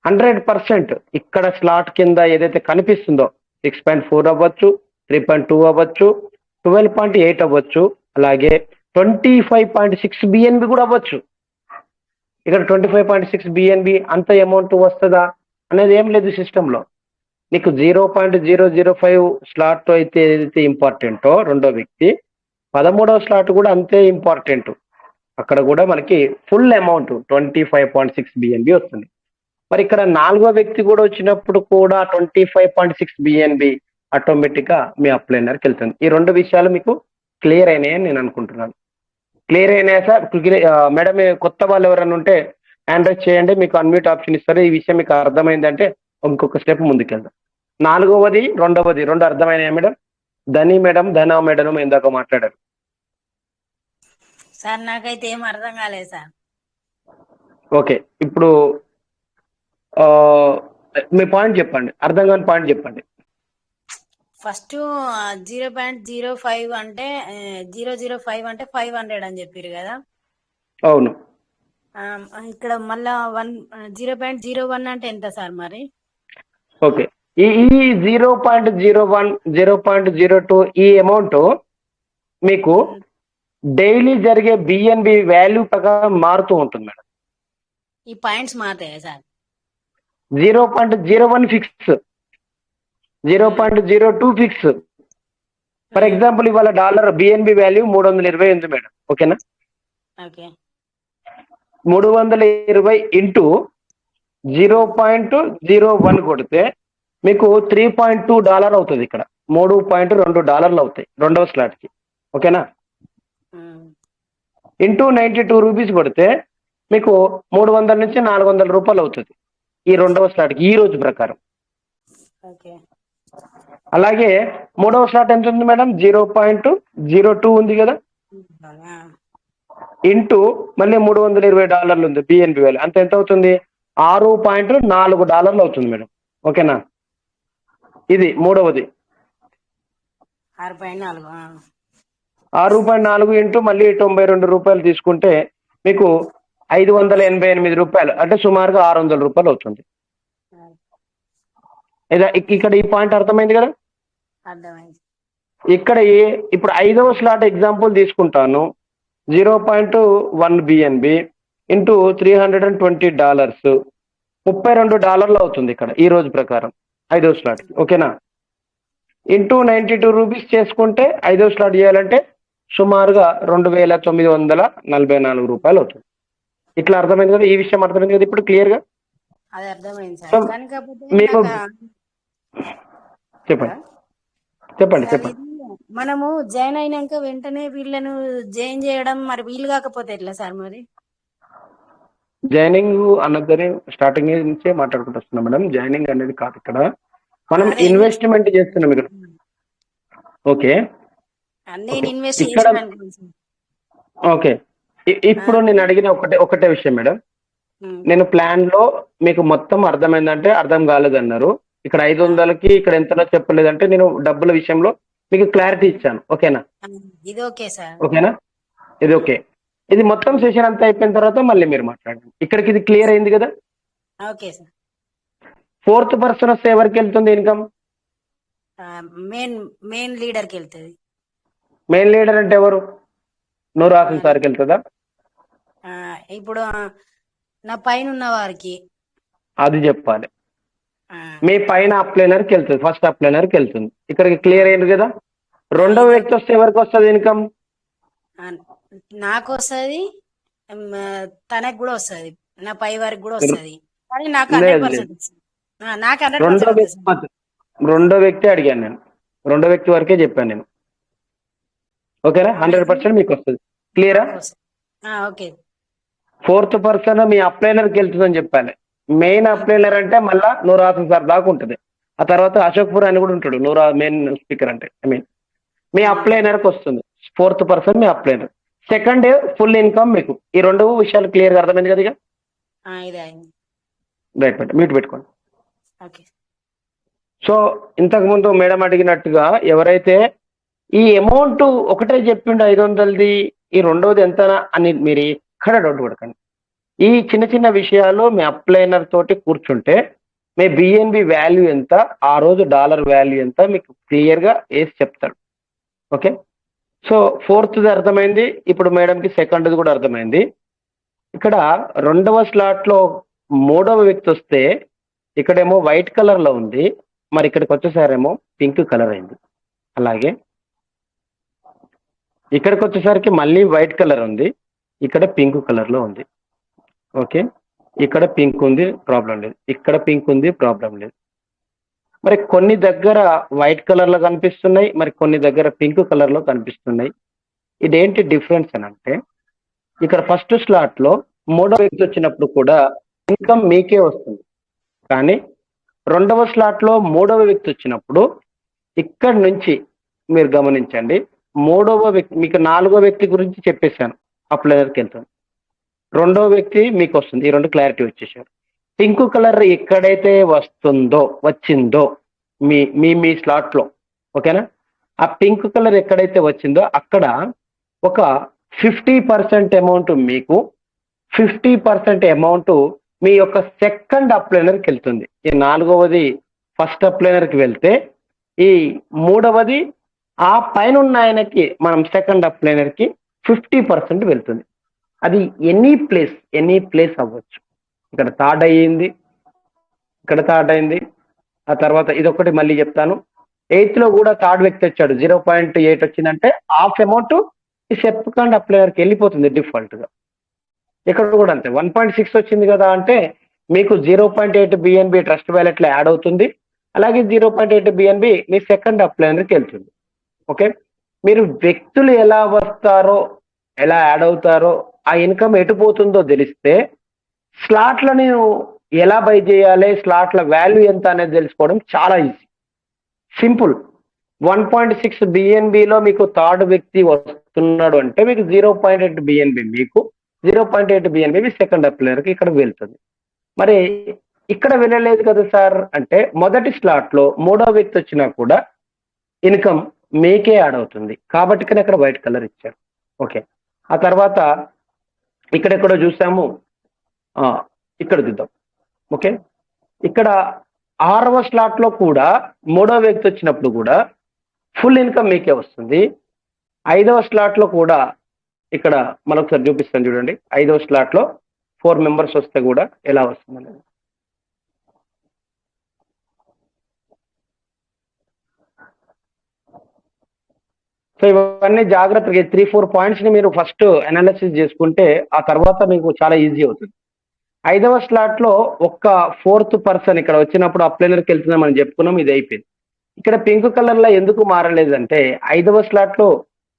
100% ఇక్కడ స్లాట్ కింద ఏదైతే కనిపిస్తుందో 6.4 అవ్వచ్చు, 3.2 అవ్వచ్చు, 12.8 అవ్వచ్చు, అలాగే 25.6 బిఎన్బి కూడా అవ్వచ్చు. ఇక్కడ 25.6 బిఎన్బి అంత అమౌంట్ వస్తుందా అనేది ఏం లేదు సిస్టంలో. నీకు 0.005 స్లాట్ అయితే ఏదైతే ఇంపార్టెంటో రెండో వ్యక్తి, 13వ స్లాట్ కూడా అంతే ఇంపార్టెంట్. అక్కడ కూడా మనకి ఫుల్ అమౌంట్ 25.6 బిఎన్బి వస్తుంది. మరి ఇక్కడ నాలుగో వ్యక్తి కూడా వచ్చినప్పుడు కూడా 25.6 బిఎన్బి ఆటోమేటిక్ గా మీ అప్లైనర్కి వెళ్తుంది. ఈ రెండు విషయాలు మీకు క్లియర్ అయినాయని నేను అనుకుంటున్నాను. క్లియర్ అయినాయా సార్? మేడం కొత్త వాళ్ళు ఎవరైనా ఉంటే హ్యాండ్ రైజ్ చేయండి, మీకు అన్మ్యూట్ ఆప్షన్ ఇస్తారు. ఈ విషయం మీకు అర్థమైందంటే ఇంకొక స్టెప్ ముందుకెళ్దాం. నాలుగవది రెండవది రెండు అర్థమైనాయా మేడం? ధనా మేడం ఇందాక మాట్లాడారు సార్. నాకైతే ఏం అర్థం కాలేదు సార్. ఓకే, ఇప్పుడు మీ పాయింట్ చెప్పండి, అర్థం కాని పాయింట్ చెప్పండి. ఫస్ట్ 0.05 అంటే 005 అంటే 500 అని చెప్పారు కదా. అవును. ఇక్కడ మళ్ళా 0.01 అంటే ఎంత సార్ మరి? ఓకే, ఈ 0.01 0.02 ఈ అమౌంట్ మీకు డైలీ జరిగే బిఎన్బి వాల్యూ ప్రకారం మారుతూ ఉంటుంది మేడం. ఈ పాయింట్స్ మారుతాయా sir? 0.01 fix, 0.02 fix. For example ఇవాళ డాలర్ బిఎన్బి వాల్యూ 320 ఉంది మేడం, ఓకేనా? ఓకే. 320 ఇంటూ 0.01 కొడితే మీకు $3.2 అవుతుంది. ఇక్కడ $3.2 అవుతాయి రెండవ స్లాట్కి, ఓకేనా? ఇంటూ 92 రూపీస్ కొడితే మీకు 300 నుంచి 400 రూపాయలు అవుతుంది ఈ రెండవ స్లాట్కి ఈ రోజు ప్రకారం. ఓకే. అలాగే మూడవ స్లాట్ ఎంత ఉంది మేడం? 0.02 ఉంది కదా, ఇంటూ మళ్ళీ $320 ఉంది బిఎన్బి వాల్యూ. అంత ఎంత అవుతుంది? $6.4 అవుతుంది మేడం, ఓకేనా? ఇది మూడవది. 6.4 ఇంటూ మళ్ళీ 92 రూపాయలు తీసుకుంటే మీకు 588 రూపాయలు, అంటే సుమారుగా 600 రూపాయలు అవుతుంది. ఇక్కడ ఈ పాయింట్ అర్థమైంది కదా? అర్థమైంది. ఇక్కడ ఇప్పుడు ఐదవ స్లాట్ ఎగ్జాంపుల్ తీసుకుంటాను. 0.1 బిఎన్బి ఇంటూ $320 $32 అవుతుంది ఇక్కడ ఈ రోజు ప్రకారం ఐదవ స్లాట్, ఓకేనా? ఇంటూ 92 రూపీస్ చేసుకుంటే ఐదవ స్లాట్ చేయాలంటే సుమారుగా 2944 రూపాయలు అవుతుంది. ఇట్లా అర్థమైంది కదా? ఈ విషయం అర్థమైంది కదా ఇప్పుడు క్లియర్ గా? అది అర్థమైంది సార్. కానీ కాకపోతే మీకు నాకు చెప్పండి చెప్పండి సార్, చెప్పండి. ఇది మనము జాయిన్ అయినాక వెంటనే వీళ్ళను జాయిన్ చేయడం మరి వీలు కాకపోతే ఎట్లా సార్ మరి? జాయినింగ్ అన్నదని స్టార్టింగ్ నుంచే మాట్లాడుకుంటూ వస్తున్నాం మేడం. జాయినింగ్ అనేది కాదు, ఇక్కడ మనం అదే ఇన్వెస్ట్మెంట్ చేస్తున్నాం ఇక్కడ, ఓకే? నేను ఇన్వెస్ట్ ఇక్కడ చేసాను అనుకోండి సార్. ఓకే. ఇప్పుడు నేను అడిగిన ఒకటే విషయం మేడం. నేను ప్లాన్ లో మీకు మొత్తం అర్థమైందంటే అర్థం కాలేదన్నారు. ఇక్కడ 500కి ఇక్కడ ఎంతలో చెప్పలేదంటే నేను డబ్బుల విషయంలో మీకు క్లారిటీ ఇచ్చాను, ఓకేనా? ఇది ఓకే సార్. ఓకేనా? ఇది ఓకే. ఇది మొత్తం సెషన్ అంతా అయిపోయిన తర్వాత మళ్ళీ మీరు మాట్లాడండి. ఇక్కడికి ఇది క్లియర్ అయింది కదా? Okay sir. ఫోర్త్ పర్సన్ వస్తే ఎవరికి వెళ్తుంది ఇన్కమ్? మెయిన్ లీడర్కి వెళ్తుంది. మెయిన్ లీడర్ అంటే ఎవరు? నూరు హాసన్ సార్కి వెళ్తుందా? ఇప్పుడు నా పైన ఉన్న వారికి అది చెప్పాలి. మీ పైన అప్లైనర్కి వెళ్తుంది, ఫస్ట్ అప్లైనర్కి వెళ్తుంది. ఇక్కడికి క్లియర్ అయింది కదా? రెండవ వ్యక్తి వస్తే ఎవరికి వస్తుంది ఇన్కమ్? నాకు వస్తుంది, తనకు కూడా వస్తుంది, నా పై వారికి కూడా వస్తుంది. కానీ నాకు 100% వస్తుంది. నాకు 100% వస్తుంది. రెండో వ్యక్తి అడిగాను నేను, రెండో వ్యక్తి వరకే చెప్పాను నేను, ఓకేనా? 100% మీకు వస్తుంది. క్లియరా? ఓకే. ఫోర్త్ పర్సన్ మీ అప్లైనర్కి వెళ్తుందని చెప్పాలి. మెయిన్ అప్లైనర్ అంటే మళ్ళా నూరు హాసన్ సార్ దాకా ఉంటుంది. ఆ తర్వాత అశోక్ పూర్ అని కూడా ఉంటాడు, మెయిన్ స్పీకర్ అంటే. మీ అప్లైనర్కి వస్తుంది. ఫోర్త్ పర్సన్ మీ అప్లైనర్. సెకండ్ ఫుల్ ఇన్కమ్ మీకు. ఈ రెండు విషయాలు క్లియర్గా అర్థమైంది కదా? రైట్ మేడం, మ్యూట్ పెట్టుకోండి. సో ఇంతకు ముందు మేడం అడిగినట్టుగా ఎవరైతే ఈ అమౌంట్ ఒకటే చెప్పిండు 500ది, ఈ రెండోది ఎంత అని మీరు ఎక్కడ డౌట్ పడకండి. ఈ చిన్న చిన్న విషయాలు మీ అప్లైనర్ తోటి కూర్చుంటే మీ బిఎన్బి వాల్యూ ఎంత, ఆ రోజు డాలర్ వాల్యూ ఎంత మీకు క్లియర్గా వేసి చెప్తాడు, ఓకే? సో ఫోర్త్ది అర్థమైంది. ఇప్పుడు మేడంకి సెకండ్ది కూడా అర్థమైంది. ఇక్కడ రెండవ స్లాట్లో మూడవ వ్యక్తి వస్తే ఇక్కడేమో వైట్ కలర్లో ఉంది, మరి ఇక్కడికి వచ్చేసారేమో పింక్ కలర్ అయింది. అలాగే ఇక్కడికి వచ్చేసరికి మళ్ళీ వైట్ కలర్ ఉంది, ఇక్కడ పింక్ కలర్లో ఉంది, ఓకే? ఇక్కడ పింక్ ఉంది, ప్రాబ్లం లేదు. ఇక్కడ పింక్ ఉంది, ప్రాబ్లం లేదు. మరి కొన్ని దగ్గర వైట్ కలర్లో కనిపిస్తున్నాయి, మరి కొన్ని దగ్గర పింక్ కలర్లో కనిపిస్తున్నాయి. ఇదేంటి డిఫరెన్స్ అని అంటే, ఇక్కడ ఫస్ట్ స్లాట్లో మూడో వ్యక్తి వచ్చినప్పుడు కూడా ఇన్కమ్ మీకే వస్తుంది. కానీ రెండవ స్లాట్లో మూడవ వ్యక్తి వచ్చినప్పుడు ఇక్కడి నుంచి మీరు గమనించండి, మూడవ వ్యక్తి మీకు నాలుగో వ్యక్తి గురించి చెప్పేశాను, అప్లైనర్కి వెళ్తాను. రెండో వ్యక్తి మీకు వస్తుంది. ఈ రెండు క్లారిటీ వచ్చేసారు. పింక్ కలర్ ఎక్కడైతే వచ్చిందో మీ మీ మీ స్లాట్లో, ఓకేనా? ఆ పింక్ కలర్ ఎక్కడైతే వచ్చిందో అక్కడ ఒక 50% అమౌంట్ మీకు, 50% అమౌంట్ మీ యొక్క సెకండ్ అప్లైనర్కి వెళ్తుంది. ఈ నాలుగవది ఫస్ట్ అప్లైనర్కి వెళ్తే ఈ మూడవది ఆ పైన ఉన్న ఆయనకి మనం సెకండ్ అప్లైనర్కి 50% వెళ్తుంది. అది ఎనీ ప్లేస్ అవ్వచ్చు. ఇక్కడ థర్డ్ అయ్యింది, ఇక్కడ థర్డ్ అయింది. ఆ తర్వాత ఇదొకటి మళ్ళీ చెప్తాను. 8th లో కూడా థర్డ్ వ్యక్తి వచ్చాడు, 0.8 వచ్చిందంటే హాఫ్ అమౌంట్ ఈ సెకండ్ అప్లైనర్కి వెళ్ళిపోతుంది డిఫాల్ట్ గా. ఇక్కడ కూడా అంతే 1.6 వచ్చింది కదా అంటే మీకు 0.8 బిఎన్బి ట్రస్ట్ వ్యాలెట్ లో యాడ్ అవుతుంది. అలాగే 0.8 బిఎన్బి మీ సెకండ్ అప్లైనర్కి వెళ్తుంది. ఓకే, మీరు వ్యక్తులు ఎలా వస్తారో ఎలా యాడ్ అవుతారో ఆ ఇన్కమ్ ఎటు పోతుందో తెలిస్తే స్లాట్లను ఎలా బై చేయాలి, స్లాట్ల వాల్యూ ఎంత అనేది తెలుసుకోవడం చాలా ఈజీ, సింపుల్. 1.6 బిఎన్బిలో మీకు థర్డ్ వ్యక్తి వస్తున్నాడు అంటే మీకు 0.8 బిఎన్బి మీకు 0.8 బిఎన్బి మీ సెకండ్ అప్లైనర్కి ఇక్కడ వెళ్తుంది. మరి ఇక్కడ వెళ్ళలేదు కదా సార్ అంటే మొదటి స్లాట్ లో మూడో వ్యక్తి వచ్చినా కూడా ఇన్కమ్ మీకే యాడ్ అవుతుంది కాబట్టి ఇక్కడ వైట్ కలర్ ఇచ్చారు. ఓకే, ఆ తర్వాత ఇక్కడెక్కడో చూసాము, ఇక్కడ చూద్దాం. ఓకే, ఇక్కడ 6వ స్లాట్ లో కూడా మూడో వ్యక్తి వచ్చినప్పుడు కూడా ఫుల్ ఇన్కమ్ మీకే వస్తుంది. 5వ స్లాట్ లో కూడా ఇక్కడ మరొకసారి చూపిస్తాను చూడండి. 5వ స్లాట్ లో 4 మెంబర్స్ వస్తే కూడా ఎలా వస్తుంది. సో ఇవన్నీ జాగ్రత్తగా 3-4 పాయింట్స్ ని మీరు ఫస్ట్ అనాలిసిస్ చేసుకుంటే ఆ తర్వాత మీకు చాలా ఈజీ అవుతుంది. 5వ స్లాట్ లో ఒక్క 4th పర్సన్ ఇక్కడ వచ్చినప్పుడు అప్లైనర్కి వెళ్తుందని మనం చెప్పుకున్నాం, ఇది అయిపోయింది. ఇక్కడ పింక్ కలర్ లో ఎందుకు మారలేదంటే 5వ స్లాట్ లో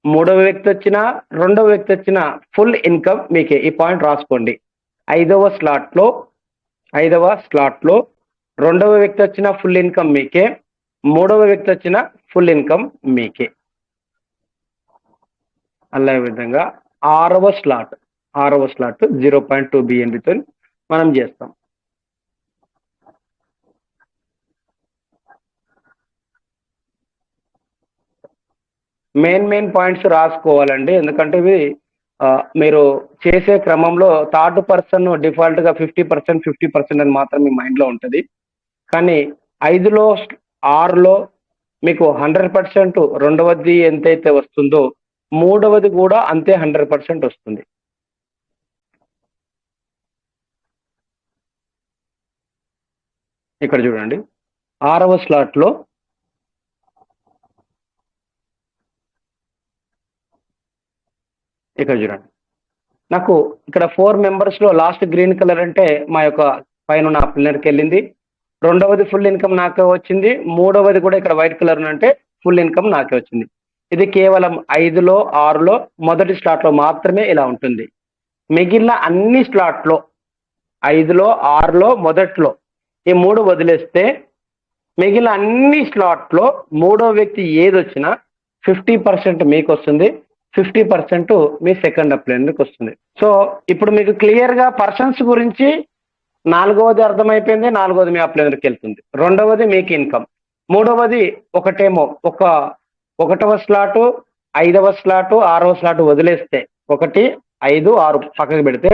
మూడవ వ్యక్తి వచ్చినా రెండవ వ్యక్తి వచ్చినా ఫుల్ ఇన్కమ్ మీకే. ఈ పాయింట్ రాసుకోండి. 5వ స్లాట్ లో రెండవ వ్యక్తి వచ్చినా ఫుల్ ఇన్కమ్ మీకే, మూడవ వ్యక్తి వచ్చినా ఫుల్ ఇన్కమ్ మీకే. అలా విధంగా 6వ స్లాట్ 0.2 బిఎన్బితో మనం చేస్తాం. మెయిన్ పాయింట్స్ రాసుకోవాలండి, ఎందుకంటే ఇవి మీరు చేసే క్రమంలో థర్డ్ పర్సన్ డిఫాల్ట్ గా 50% అని మాత్రం మీ మైండ్ లో ఉంటుంది. కానీ 5లో 6లో మీకు 100% రెండవది ఎంతైతే వస్తుందో మూడవది కూడా అంతే 100% వస్తుంది. ఇక్కడ చూడండి 6వ స్లాట్ లో ఇక్కడ చూడండి నాకు ఇక్కడ 4 మెంబర్స్ లో లాస్ట్ గ్రీన్ కలర్ అంటే మా యొక్క పైన ఉన్న అప్లైనర్కి వెళ్ళింది. రెండవది ఫుల్ ఇన్కమ్ నాకే వచ్చింది. మూడవది కూడా ఇక్కడ వైట్ కలర్ అంటే ఫుల్ ఇన్కమ్ నాకే వచ్చింది. ఇది కేవలం 5లో 6లో మొదటి స్లాట్ లో మాత్రమే ఇలా ఉంటుంది. మిగిలిన అన్ని స్లాట్ లో 5లో 6లో మొదట్లో ఈ 3 వదిలేస్తే మిగిలిన అన్ని స్లాట్ లో మూడో వ్యక్తి ఏది వచ్చినా 50% మీకు వస్తుంది, 50% మీ సెకండ్ అప్లైనర్కి వస్తుంది. సో ఇప్పుడు మీకు క్లియర్ గా పర్సన్స్ గురించి 4వది అర్థమైపోయింది. 4వది మీ అప్లైనర్కి వెళ్తుంది. రెండవది మీకు ఇన్కమ్. మూడవది ఒకటేమో 1వ స్లాటు 5వ స్లాటు 6వ స్లాటు వదిలేస్తే 1, 5, 6 పక్కకు పెడితే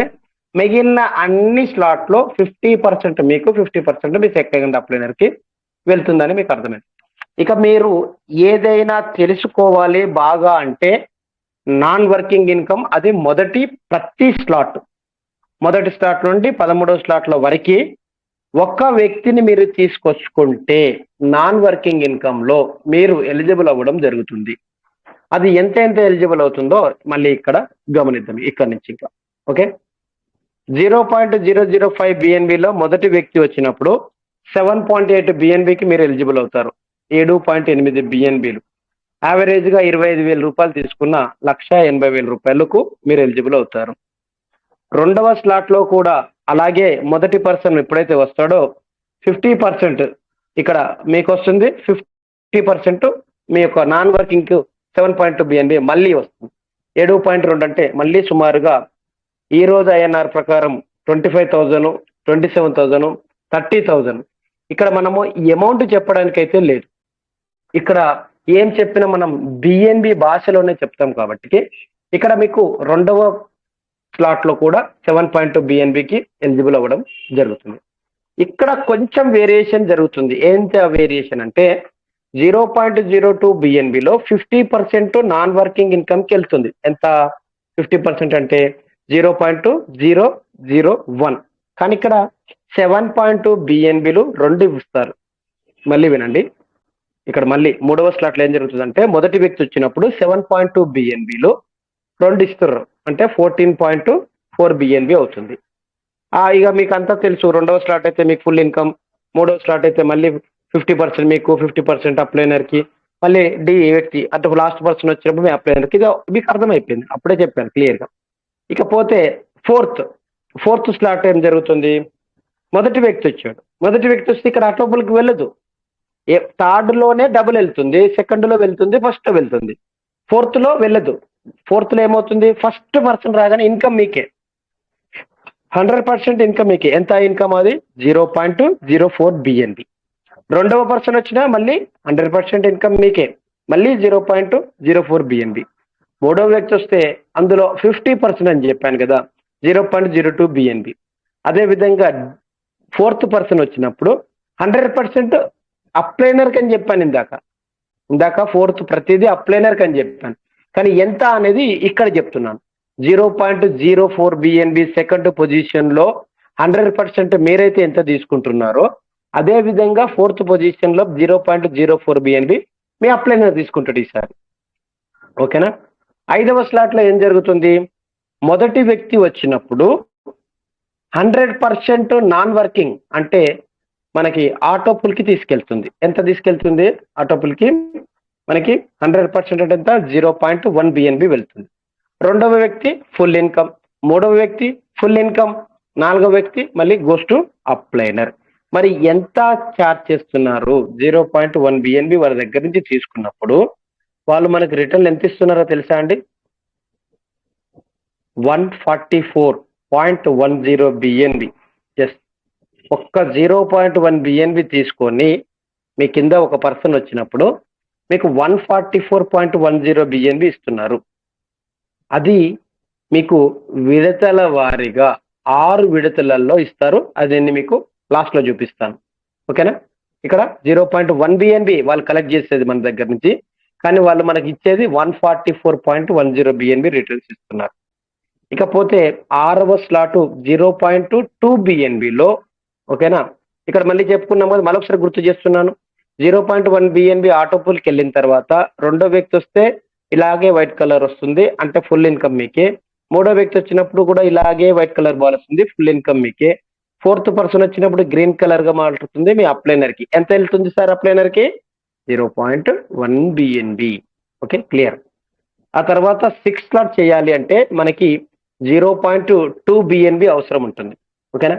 మిగిలిన అన్ని స్లాట్ లో 50% మీకు 50% మీ సెకండ్ అప్లైనర్కి వెళ్తుందని మీకు అర్థమైంది. ఇక మీరు ఏదైనా తెలుసుకోవాలి బాగా అంటే నాన్ వర్కింగ్ ఇన్కమ్, అది ప్రతి స్లాట్ మొదటి స్లాట్ నుండి 13వ స్లాట్ల వరకు ఒక్క వ్యక్తిని మీరు తీసుకొచ్చుకుంటే నాన్ వర్కింగ్ ఇన్కమ్ లో మీరు ఎలిజిబుల్ అవ్వడం జరుగుతుంది. అది ఎంత ఎలిజిబుల్ అవుతుందో మళ్ళీ ఇక్కడ గమనిద్దాం. ఇక్కడ నుంచి ఇంకా ఓకే, 0.005 బిఎన్బిలో మొదటి వ్యక్తి వచ్చినప్పుడు 7.8 బిఎన్బికి మీరు ఎలిజిబుల్ అవుతారు. 7.8 బిఎన్బిలు యావరేజ్ గా 25,000 రూపాయలు తీసుకున్న 1,80,000 రూపాయలకు మీరు ఎలిజిబుల్ అవుతారు. రెండవ స్లాట్ లో కూడా అలాగే మొదటి పర్సన్ ఎప్పుడైతే వస్తాడో 50% ఇక్కడ మీకు వస్తుంది, 50% మీ యొక్క నాన్ వర్కింగ్ 7.2 బిఎన్బి మళ్ళీ వస్తుంది. 7.2 అంటే మళ్ళీ సుమారుగా ఈ రోజు ఐఎన్ఆర్ ప్రకారం 25,000, 27,000, 30,000. ఇక్కడ మనము ఈ అమౌంట్ చెప్పడానికి అయితే లేదు. ఇక్కడ ఏం చెప్పినా మనం బిఎన్బి భాషలోనే చెప్తాం కాబట్టి ఇక్కడ మీకు రెండవ స్లాట్ లో కూడా 7.2 బిఎన్బికి ఎలిజిబుల్ అవ్వడం జరుగుతుంది. ఇక్కడ కొంచెం వేరియేషన్ జరుగుతుంది. ఏంటి ఆ వేరియేషన్ అంటే 0.02 బిఎన్బిలో 50% నాన్ వర్కింగ్ ఇన్కమ్కి వెళ్తుంది. ఎంత 50% అంటే 0.001. కానీ ఇక్కడ 7.2 బిఎన్బిలు 2 ఇస్తారు. మళ్ళీ వినండి, ఇక్కడ మళ్ళీ మూడవ స్లాట్లో ఏం జరుగుతుందంటే మొదటి వ్యక్తి వచ్చినప్పుడు 7.2 బిఎన్బిలు 2 ఇస్తారు, అంటే 14.4 బిఎన్బి అవుతుంది. ఇక మీకు అంతా తెలుసు, రెండవ స్లాట్ అయితే మీకు ఫుల్ ఇన్కమ్, మూడవ స్లాట్ అయితే మళ్ళీ 50% మీకు, 50% అప్లైనర్కి, మళ్ళీ డి వ్యక్తి అంటే లాస్ట్ పర్సన్ వచ్చినప్పుడు మీ అప్లైనర్కి. ఇది మీకు అర్థమైపోయింది, అప్పుడే చెప్పాను క్లియర్గా. ఇకపోతే ఫోర్త్ స్లాట్ ఏం జరుగుతుంది, మొదటి వ్యక్తి వచ్చాడు, మొదటి వ్యక్తి వస్తే ఇక్కడ ఆటోపుల్కి వెళ్ళదు. థర్డ్లోనే డబుల్ వెళ్తుంది, సెకండ్లో వెళ్తుంది, ఫస్ట్లో వెళ్తుంది, ఫోర్త్లో వెళ్ళదు. ఫోర్త్లో ఏమవుతుంది, ఫస్ట్ పర్సన్ రాగానే ఇన్కమ్ మీకే, 100% ఇన్కమ్ మీకే. ఎంత ఇన్కమ్ అది 0.04 బిఎన్బి. రెండవ పర్సన్ వచ్చినా మళ్ళీ 100% ఇన్కమ్ మీకే, మళ్ళీ 0.04 బిఎన్బి. మూడవ వ్యక్తి వస్తే అందులో 50% అని చెప్పాను కదా, 0.02 బిఎన్బి. అదేవిధంగా ఫోర్త్ పర్సన్ వచ్చినప్పుడు 100% అప్లైనర్కి అని చెప్పాను ఇందాక ఫోర్త్ ప్రతిదీ అప్లైనర్కి అని చెప్పాను. కానీ ఎంత అనేది ఇక్కడ చెప్తున్నాను. 0.04 బిఎన్బి సెకండ్ పొజిషన్లో 100% మీరైతే ఎంత తీసుకుంటున్నారో అదే విధంగా ఫోర్త్ పొజిషన్లో 0.04 బిఎన్బి మీ అప్లైనర్ తీసుకుంటాడు ఈసారి. ఓకేనా? ఐదవ స్లాట్లో ఏం జరుగుతుంది, మొదటి వ్యక్తి వచ్చినప్పుడు 100% నాన్ వర్కింగ్ అంటే మనకి ఆటోపుల్కి తీసుకెళ్తుంది. ఎంత తీసుకెళ్తుంది ఆటోపుల్కి, మనకి 100% అంటే ఎంత 0.1 బిఎన్బి వెళ్తుంది. రెండవ వ్యక్తి ఫుల్ ఇన్కమ్, మూడవ వ్యక్తి ఫుల్ ఇన్కమ్, నాలుగవ వ్యక్తి మళ్ళీ గోస్ టు అప్లైనర్. మరి ఎంత చార్జ్ చేస్తున్నారు, 0.1 బిఎన్బి వాళ్ళ దగ్గర నుంచి తీసుకున్నప్పుడు వాళ్ళు మనకి రిటర్న్ ఎంత ఇస్తున్నారో తెలుసా అండి, 144.10 బిఎన్బి. జస్ట్ ఒక్క 0.1 బిఎన్బి తీసుకొని మీ కింద ఒక పర్సన్ వచ్చినప్పుడు మీకు 144.10 బిఎన్బి ఇస్తున్నారు. అది మీకు విడతల వారీగా 6 విడతలలో ఇస్తారు. అది మీకు లాస్ట్లో చూపిస్తాను. ఓకేనా? ఇక్కడ 0.1 బిఎన్బి వాళ్ళు కలెక్ట్ చేసేది మన దగ్గర నుంచి, కానీ వాళ్ళు మనకి ఇచ్చేది 144.10 బిఎన్బి రిటర్న్స్ ఇస్తున్నారు. ఇకపోతే 6వ స్లాటు 0.2 బిఎన్బిలో, ఓకేనా, ఇక్కడ మళ్ళీ చెప్పుకున్నాం కదా, మరొకసారి గుర్తు చేస్తున్నాను. 0.1 బిఎన్బి ఆటోపుల్కి వెళ్ళిన తర్వాత రెండో వ్యక్తి వస్తే ఇలాగే వైట్ కలర్ వస్తుంది, అంటే ఫుల్ ఇన్కమ్ మీకే. మూడో వ్యక్తి వచ్చినప్పుడు కూడా ఇలాగే వైట్ కలర్ బాల్ వస్తుంది, ఫుల్ ఇన్కమ్ మీకే. ఫోర్త్ పర్సన్ వచ్చినప్పుడు గ్రీన్ కలర్ గా మారుతుంది మీ అప్లైనర్కి. ఎంత వెళ్తుంది సార్ అప్లైనర్కి, 0.1 బిఎన్బి. Okay, clear. ఆ తర్వాత 6th స్లాట్ చేయాలి అంటే మనకి 0.2 బిఎన్బి అవసరం ఉంటుంది. ఓకేనా?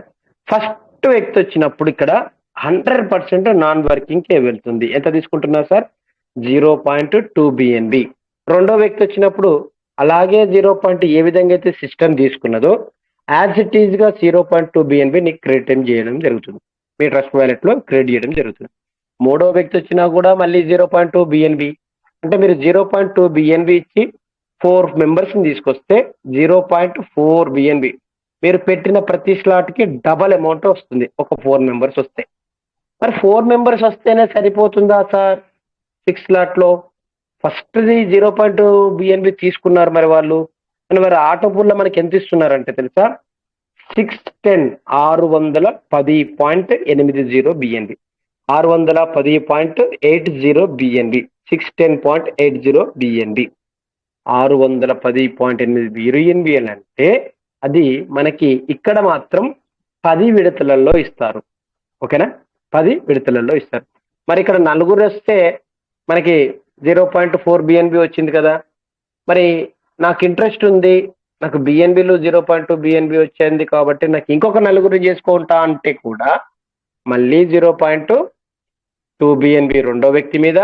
ఫస్ట్ వ్యక్తి వచ్చినప్పుడు ఇక్కడ 100% నాన్ వర్కింగ్కే వెళ్తుంది. ఎంత తీసుకుంటున్నారు సార్, 0.2 బిఎన్బి. రెండో వ్యక్తి వచ్చినప్పుడు అలాగే 0. ఏ విధంగా అయితే సిస్టమ్ తీసుకున్నదో యాజ్ ఇట్ ఈజ్ గా 0.2 బిఎన్బి నీకు క్రెడిట్ చేయడం జరుగుతుంది, మీ ట్రస్ట్ వాలెట్ లో క్రెడిట్ చేయడం జరుగుతుంది. మూడో వ్యక్తి వచ్చినా కూడా మళ్ళీ 0.2 బిఎన్బి, అంటే మీరు 0.2 బిఎన్బి ఇచ్చి 4 మెంబర్స్ని తీసుకొస్తే 0.4 బిఎన్బి మీరు పెట్టిన ప్రతి స్లాట్కి డబల్ అమౌంట్ వస్తుంది. ఒక 4 మెంబర్స్ వస్తే, మరి 4 మెంబర్స్ వస్తేనే సరిపోతుందా సార్ 6th స్లాట్లో? ఫస్ట్ది 0.2 బిఎన్బి తీసుకున్నారు మరి వాళ్ళు, మరి ఆటోపూల్లో మనకి ఎంత ఇస్తున్నారంటే తెలుసా, 610 బిఎన్బి, 610.80 బిఎన్బి, 610.80 బిఎన్బి, 610.8 బిఎన్బి అంటే అది మనకి ఇక్కడ మాత్రం 10 విడతలలో ఇస్తారు. ఓకేనా? 10 విడతలలో ఇస్తారు. మరి ఇక్కడ నలుగురు వస్తే మనకి 0.4 బిఎన్బి వచ్చింది కదా. మరి నాకు ఇంట్రెస్ట్ ఉంది, నాకు బిఎన్బిలు 0.2 బిఎన్బి వచ్చింది కాబట్టి నాకు ఇంకొక నలుగురు చేసుకుంటా అంటే కూడా మళ్ళీ 0.2 బిఎన్బి రెండో వ్యక్తి మీద,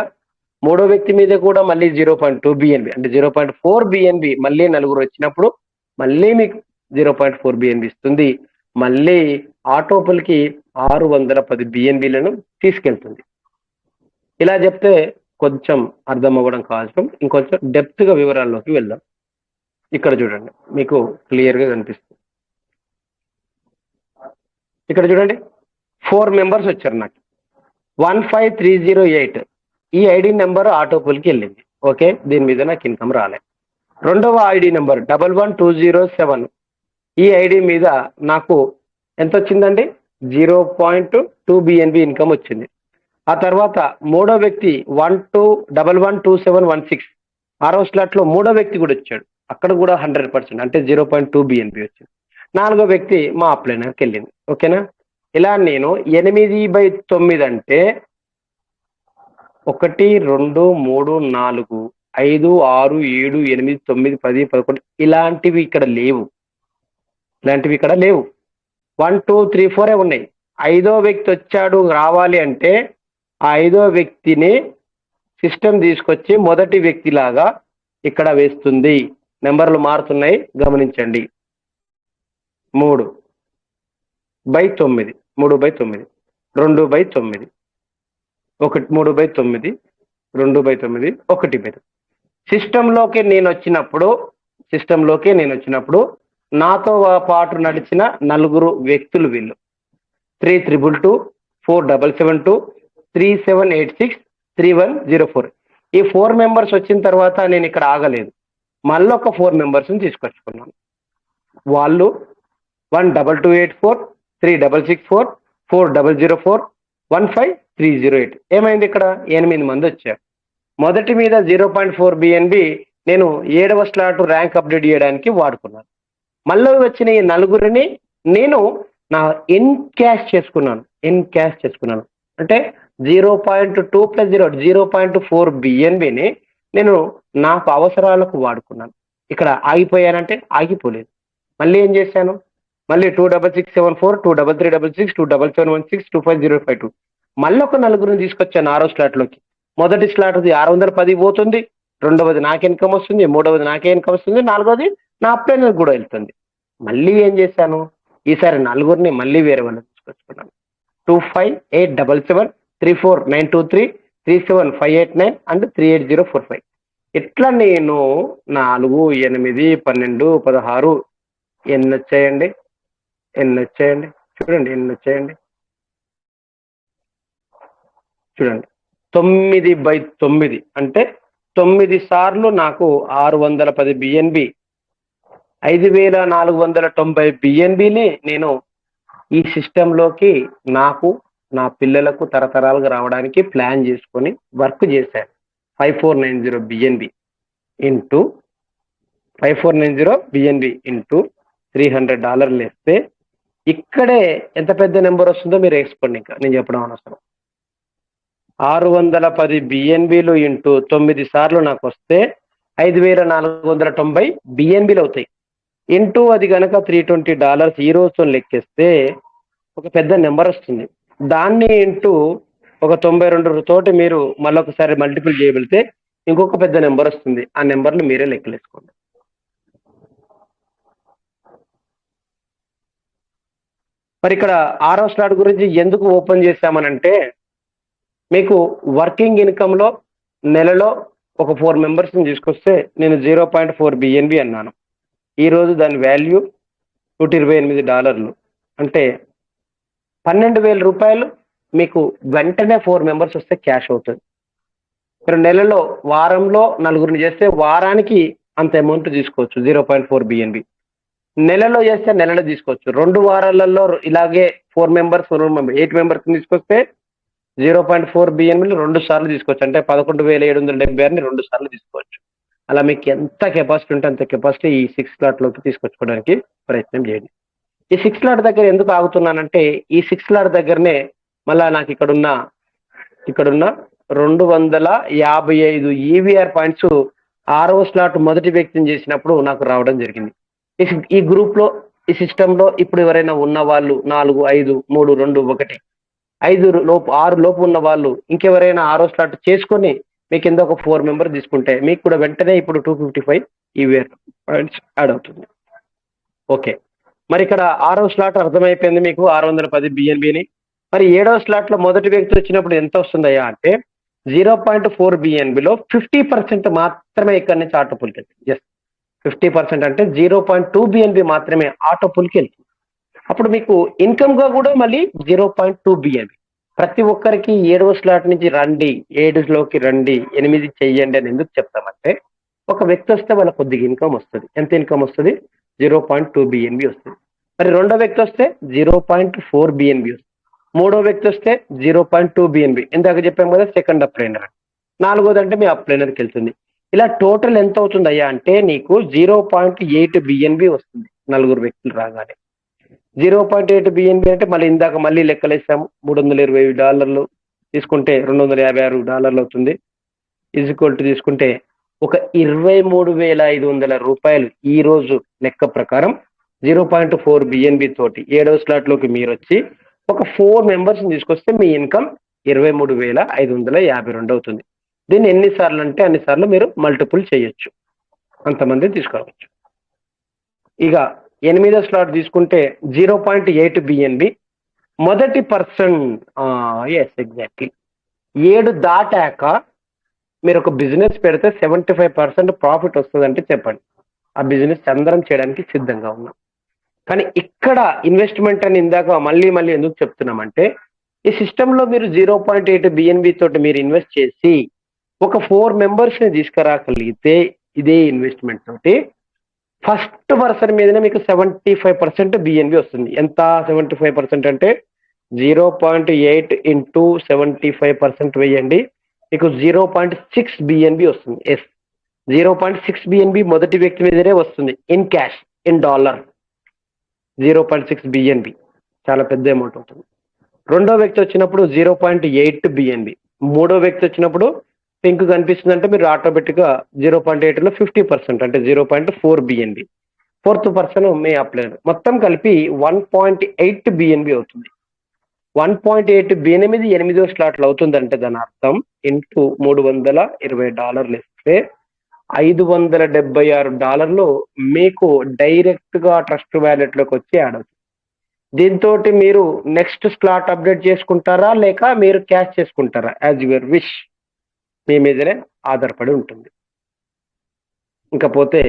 మూడో వ్యక్తి మీద కూడా మళ్ళీ 0.2 బిఎన్బి, అంటే 0.4 బిఎన్బి మళ్ళీ నలుగురు వచ్చినప్పుడు మళ్ళీ మీకు 0.4 బిఎన్బి ఇస్తుంది. మళ్ళీ ఆటోపుల్కి 610 బిఎన్బిలను తీసుకెళ్తుంది. ఇలా చెప్తే కొంచెం అర్థం అవ్వడం కావాల్సిన, ఇంకొంచెం డెప్త్గా వివరాల్లోకి వెళ్దాం. ఇక్కడ చూడండి, మీకు క్లియర్గా కనిపిస్తుంది. ఇక్కడ చూడండి, 4 మెంబర్స్ వచ్చారు నాకు. 15308 ఈ ఐడి నెంబర్ ఆటోపుల్కి వెళ్ళింది. ఓకే, దీని మీద నాకు ఇన్కమ్ రాలే. రెండవ ఐడి నెంబర్ 11207 ఈ ఐడి మీద నాకు ఎంత వచ్చిందండి? 0.2 BNB ఇన్కమ్ వచ్చింది. ఆ తర్వాత మూడో వ్యక్తి 112716 6వ స్లాట్లో మూడో వ్యక్తి కూడా వచ్చాడు. అక్కడ కూడా 100% అంటే 0.2 BNB వచ్చింది. నాలుగో వ్యక్తి మా అప్లైనర్కి వెళ్ళింది. ఓకేనా? ఇలా నేను 8/9 అంటే 1 2 3 4 5 6 7 8 9 10 11 ఇలాంటివి ఇక్కడ లేవు. 1 2 3 4 ఉన్నాయి. ఐదో వ్యక్తి వచ్చాడు రావాలి అంటే ఆ ఐదో వ్యక్తిని సిస్టమ్ తీసుకొచ్చి మొదటి వ్యక్తిలాగా ఇక్కడ వేస్తుంది. నెంబర్లు మారుతున్నాయి, గమనించండి. 3/9 3/9 2/9 3/9 2/9 1/9 సిస్టంలోకి నేను వచ్చినప్పుడు నాతో పాటు నడిచిన 4 వ్యక్తులు వీళ్ళు. 322 4772 3786 3104 ఈ 4 మెంబర్స్ వచ్చిన తర్వాత నేను ఇక్కడ ఆగలేదు. మళ్ళీ ఒక 4 మెంబర్స్ని తీసుకొచ్చుకున్నాను. వాళ్ళు 12284 3664 4004 15308 ఏమైంది? ఇక్కడ 8 మంది వచ్చారు. మొదటి మీద 0.4 BNB నేను 7వ స్లాట్ ర్యాంక్ అప్డేట్ చేయడానికి వాడుకున్నాను. మళ్ళీ వచ్చిన ఈ 4 నేను నా ఇన్ క్యాష్ చేసుకున్నాను. అంటే 0.2 + 0.4 BNBని నేను నాకు అవసరాలకు వాడుకున్నాను. ఇక్కడ ఆగిపోయానంటే ఆగిపోలేదు. మళ్ళీ ఏం చేశాను? మళ్ళీ 26674 23366 27716 25052 మళ్ళీ ఒక 4 తీసుకొచ్చాను 6వ స్లాట్లోకి. మొదటి స్లాట్ది 610 పోతుంది, రెండవది నాకే ఇన్కమ్ వస్తుంది, మూడవది నాకే ఇన్కమ్ వస్తుంది, నాలుగవది నా అప్లైనర్ కూడా వెళ్తుంది. మళ్ళీ ఏం చేశాను? ఈసారి 4 మళ్ళీ వేరే వాళ్ళని తీసుకొచ్చుకున్నాను. 2587 34923 37589 అండ్ 38045 ఇట్లా నేను 4 8 12 16 ఎన్ని వచ్చాయండి? చూడండి 9/9 అంటే 9 సార్లు నాకు 610 BNB 5490 BNBని నేను ఈ సిస్టంలోకి నాకు నా పిల్లలకు తరతరాలుగా రావడానికి ప్లాన్ చేసుకొని వర్క్ చేశాను. 5490 BNB ఇంటూ 5490 BNB ఇంటూ $300 వేస్తే ఇక్కడే ఎంత పెద్ద నెంబర్ వస్తుందో మీరు వేసుకోండి. ఇంకా నేను చెప్పడం అనవసరం. 610 BNBలు ఇంటూ 9 సార్లు నాకు వస్తే 5490 BNBలు అవుతాయి. ఇంటూ అది కనుక $320 ఈ రోజుతో లెక్కేస్తే ఒక పెద్ద నెంబర్ వస్తుంది. దాన్ని ఇంటూ ఒక 92 తోటి మీరు మళ్ళొకసారి మల్టిపుల్ చేయగలిగితే ఇంకొక పెద్ద నెంబర్ వస్తుంది. ఆ నెంబర్లు మీరే లెక్కలేసుకోండి. మరి ఇక్కడ 6వ స్లాట్ గురించి ఎందుకు ఓపెన్ చేశామనంటే, మీకు వర్కింగ్ ఇన్కమ్లో నెలలో ఒక 4 మెంబర్స్ని తీసుకొస్తే నేను 0.4 BNB అన్నాను. ఈరోజు దాని వాల్యూ $128 అంటే 12,000 రూపాయలు మీకు వెంటనే 4 మెంబర్స్ వస్తే క్యాష్ అవుతుంది. మీరు నెలలో వారంలో 4 చేస్తే వారానికి అంత అమౌంట్ తీసుకోవచ్చు. 0.4 BNB నెలలో చేస్తే నెలలో తీసుకోవచ్చు. 2 వారాలలో ఇలాగే 4 మెంబర్స్ 8 మెంబర్స్ తీసుకొస్తే 0.4 BNBలు 2 సార్లు తీసుకోవచ్చు. అంటే 11,776ని 2 సార్లు తీసుకోవచ్చు. అలా మీకు ఎంత కెపాసిటీ ఉంటే అంత కెపాసిటీ ఈ 6 స్లాట్లోకి తీసుకొచ్చుకోవడానికి ప్రయత్నం చేయండి. ఈ 6 స్లాట్ దగ్గర ఎందుకు ఆగుతున్నానంటే, ఈ 6 స్లాట్ దగ్గరనే మళ్ళా నాకు ఇక్కడున్న 255 EVR పాయింట్స్ 6వ స్లాట్ మొదటి వ్యక్తిని చేసినప్పుడు నాకు రావడం జరిగింది. ఈ గ్రూప్లో ఈ సిస్టంలో ఇప్పుడు ఎవరైనా ఉన్న వాళ్ళు 4 5 3 2 1 5 లోపు 6 లోపు ఉన్న వాళ్ళు ఇంకెవరైనా 6వ స్లాట్ చేసుకొని మీ కింద ఒక 4 మెంబర్ తీసుకుంటే మీకు కూడా వెంటనే ఇప్పుడు 255 EVR పాయింట్స్ యాడ్ అవుతుంది. ఓకే, మరి ఇక్కడ 6వ స్లాట్ అర్థమైపోయింది మీకు 610 BNBని. మరి 7వ స్లాట్లో మొదటి వ్యక్తి వచ్చినప్పుడు ఎంత వస్తుందయ్యా అంటే 0.4 BNBలో 50% మాత్రమే ఇక్కడ నుంచి ఆటో పుల్కి వెళ్తుంది. 50% అంటే 0.2 BNB మాత్రమే ఆటో పుల్కి వెళ్తుంది. అప్పుడు మీకు ఇన్కమ్ గా కూడా మళ్ళీ 0.2 బిఎన్బి. ప్రతి ఒక్కరికి 7వ స్లాట్ నుంచి రండి, 7లోకి రండి, 8 చెయ్యండి అని ఎందుకు చెప్తామంటే, ఒక వ్యక్తి వస్తే వాళ్ళ కొద్దిగా ఇన్కమ్ వస్తుంది. ఎంత ఇన్కమ్ వస్తుంది? 0.2 బిఎన్బి వస్తుంది. మరి రెండో వ్యక్తి వస్తే 0.4 బిఎన్బి వస్తుంది. మూడో వ్యక్తి వస్తే 0.2 బిఎన్బి. ఇందాక చెప్పాం కదా సెకండ్ అప్లైనర్. నాలుగోది అంటే మీ అప్లైనర్కి వెళ్తుంది. ఇలా టోటల్ ఎంత అవుతుంది అయ్యా అంటే నీకు 0.8 బిఎన్బి వస్తుంది నలుగురు వ్యక్తులు రాగానే. 0.8 బిఎన్బి అంటే మళ్ళీ లెక్కలేసాము. $320 తీసుకుంటే $256 అవుతుంది. ఈక్వల్ టు తీసుకుంటే ఒక 23,500 రూపాయలు ఈ రోజు లెక్క ప్రకారం 0.4 బిఎన్బి తోటి 7వ స్లాట్ లోకి మీరు వచ్చి ఒక 4 మెంబర్స్ తీసుకొస్తే మీ ఇన్కమ్ 23,552 అవుతుంది. దీన్ని ఎన్నిసార్లు అంటే అన్నిసార్లు మీరు మల్టిపుల్ చేయొచ్చు, అంతమంది తీసుకోవచ్చు. ఇక 8వ స్లాట్ తీసుకుంటే 0.8 బిఎన్బి. మొదటి పర్సన్ ఎస్ ఎగ్జాక్ట్లీ 7 దాటాక మీరు ఒక బిజినెస్ పెడితే 75% ప్రాఫిట్ వస్తుందంటే చెప్పండి. ఆ బిజినెస్ అందరం చేయడానికి సిద్ధంగా ఉన్నాం. కానీ ఇక్కడ ఇన్వెస్ట్మెంట్ అని ఇందాక మళ్ళీ ఎందుకు చెప్తున్నామంటే, ఈ సిస్టంలో మీరు 0.8 బిఎన్బి తోటి మీరు ఇన్వెస్ట్ చేసి ఒక 4 మెంబర్స్ ని తీసుకురాగలిగితే ఇదే ఇన్వెస్ట్మెంట్ తోటి ఫస్ట్ పర్సన్ మీదనే మీకు 75% బిఎన్బి వస్తుంది. ఎంత 75% అంటే 0.8 ఇంటూ 75% వేయండి, మీకు 0.6 బిఎన్బి వస్తుంది. ఎస్, 0.6 బిఎన్బి మొదటి వ్యక్తి మీదనే వస్తుంది in cash, in dollar. 0.6 BNB చాలా పెద్ద అమౌంట్ అవుతుంది. రెండో వ్యక్తి వచ్చినప్పుడు 0.8 బిఎన్బి. మూడో వ్యక్తి వచ్చినప్పుడు పింక్ కనిపిస్తుంది అంటే మీరు ఆటోమేటిక్ గా 0.8 లో 50% అంటే 0.4 బిఎన్బి. ఫోర్త్ పర్సన్ మీ అప్లైనర్. మొత్తం కలిపి 1.8 బిఎన్బి అవుతుంది. 1.8 బిఎన్బి 8వ స్లాట్లు అవుతుందంటే దాని అర్థం ఇంటూ $320 ఇస్తే $576 మీకు డైరెక్ట్ గా ట్రస్ట్ వ్యాలెట్ లోకి వచ్చి యాడ్ అవుతుంది. దీంతో మీరు నెక్స్ట్ స్లాట్ అప్డేట్ చేసుకుంటారా లేక మీరు క్యాష్ చేసుకుంటారా, యాజ్ యువర్ విష్, మీ మీదనే ఆధారపడి ఉంటుంది. ఇంకపోతే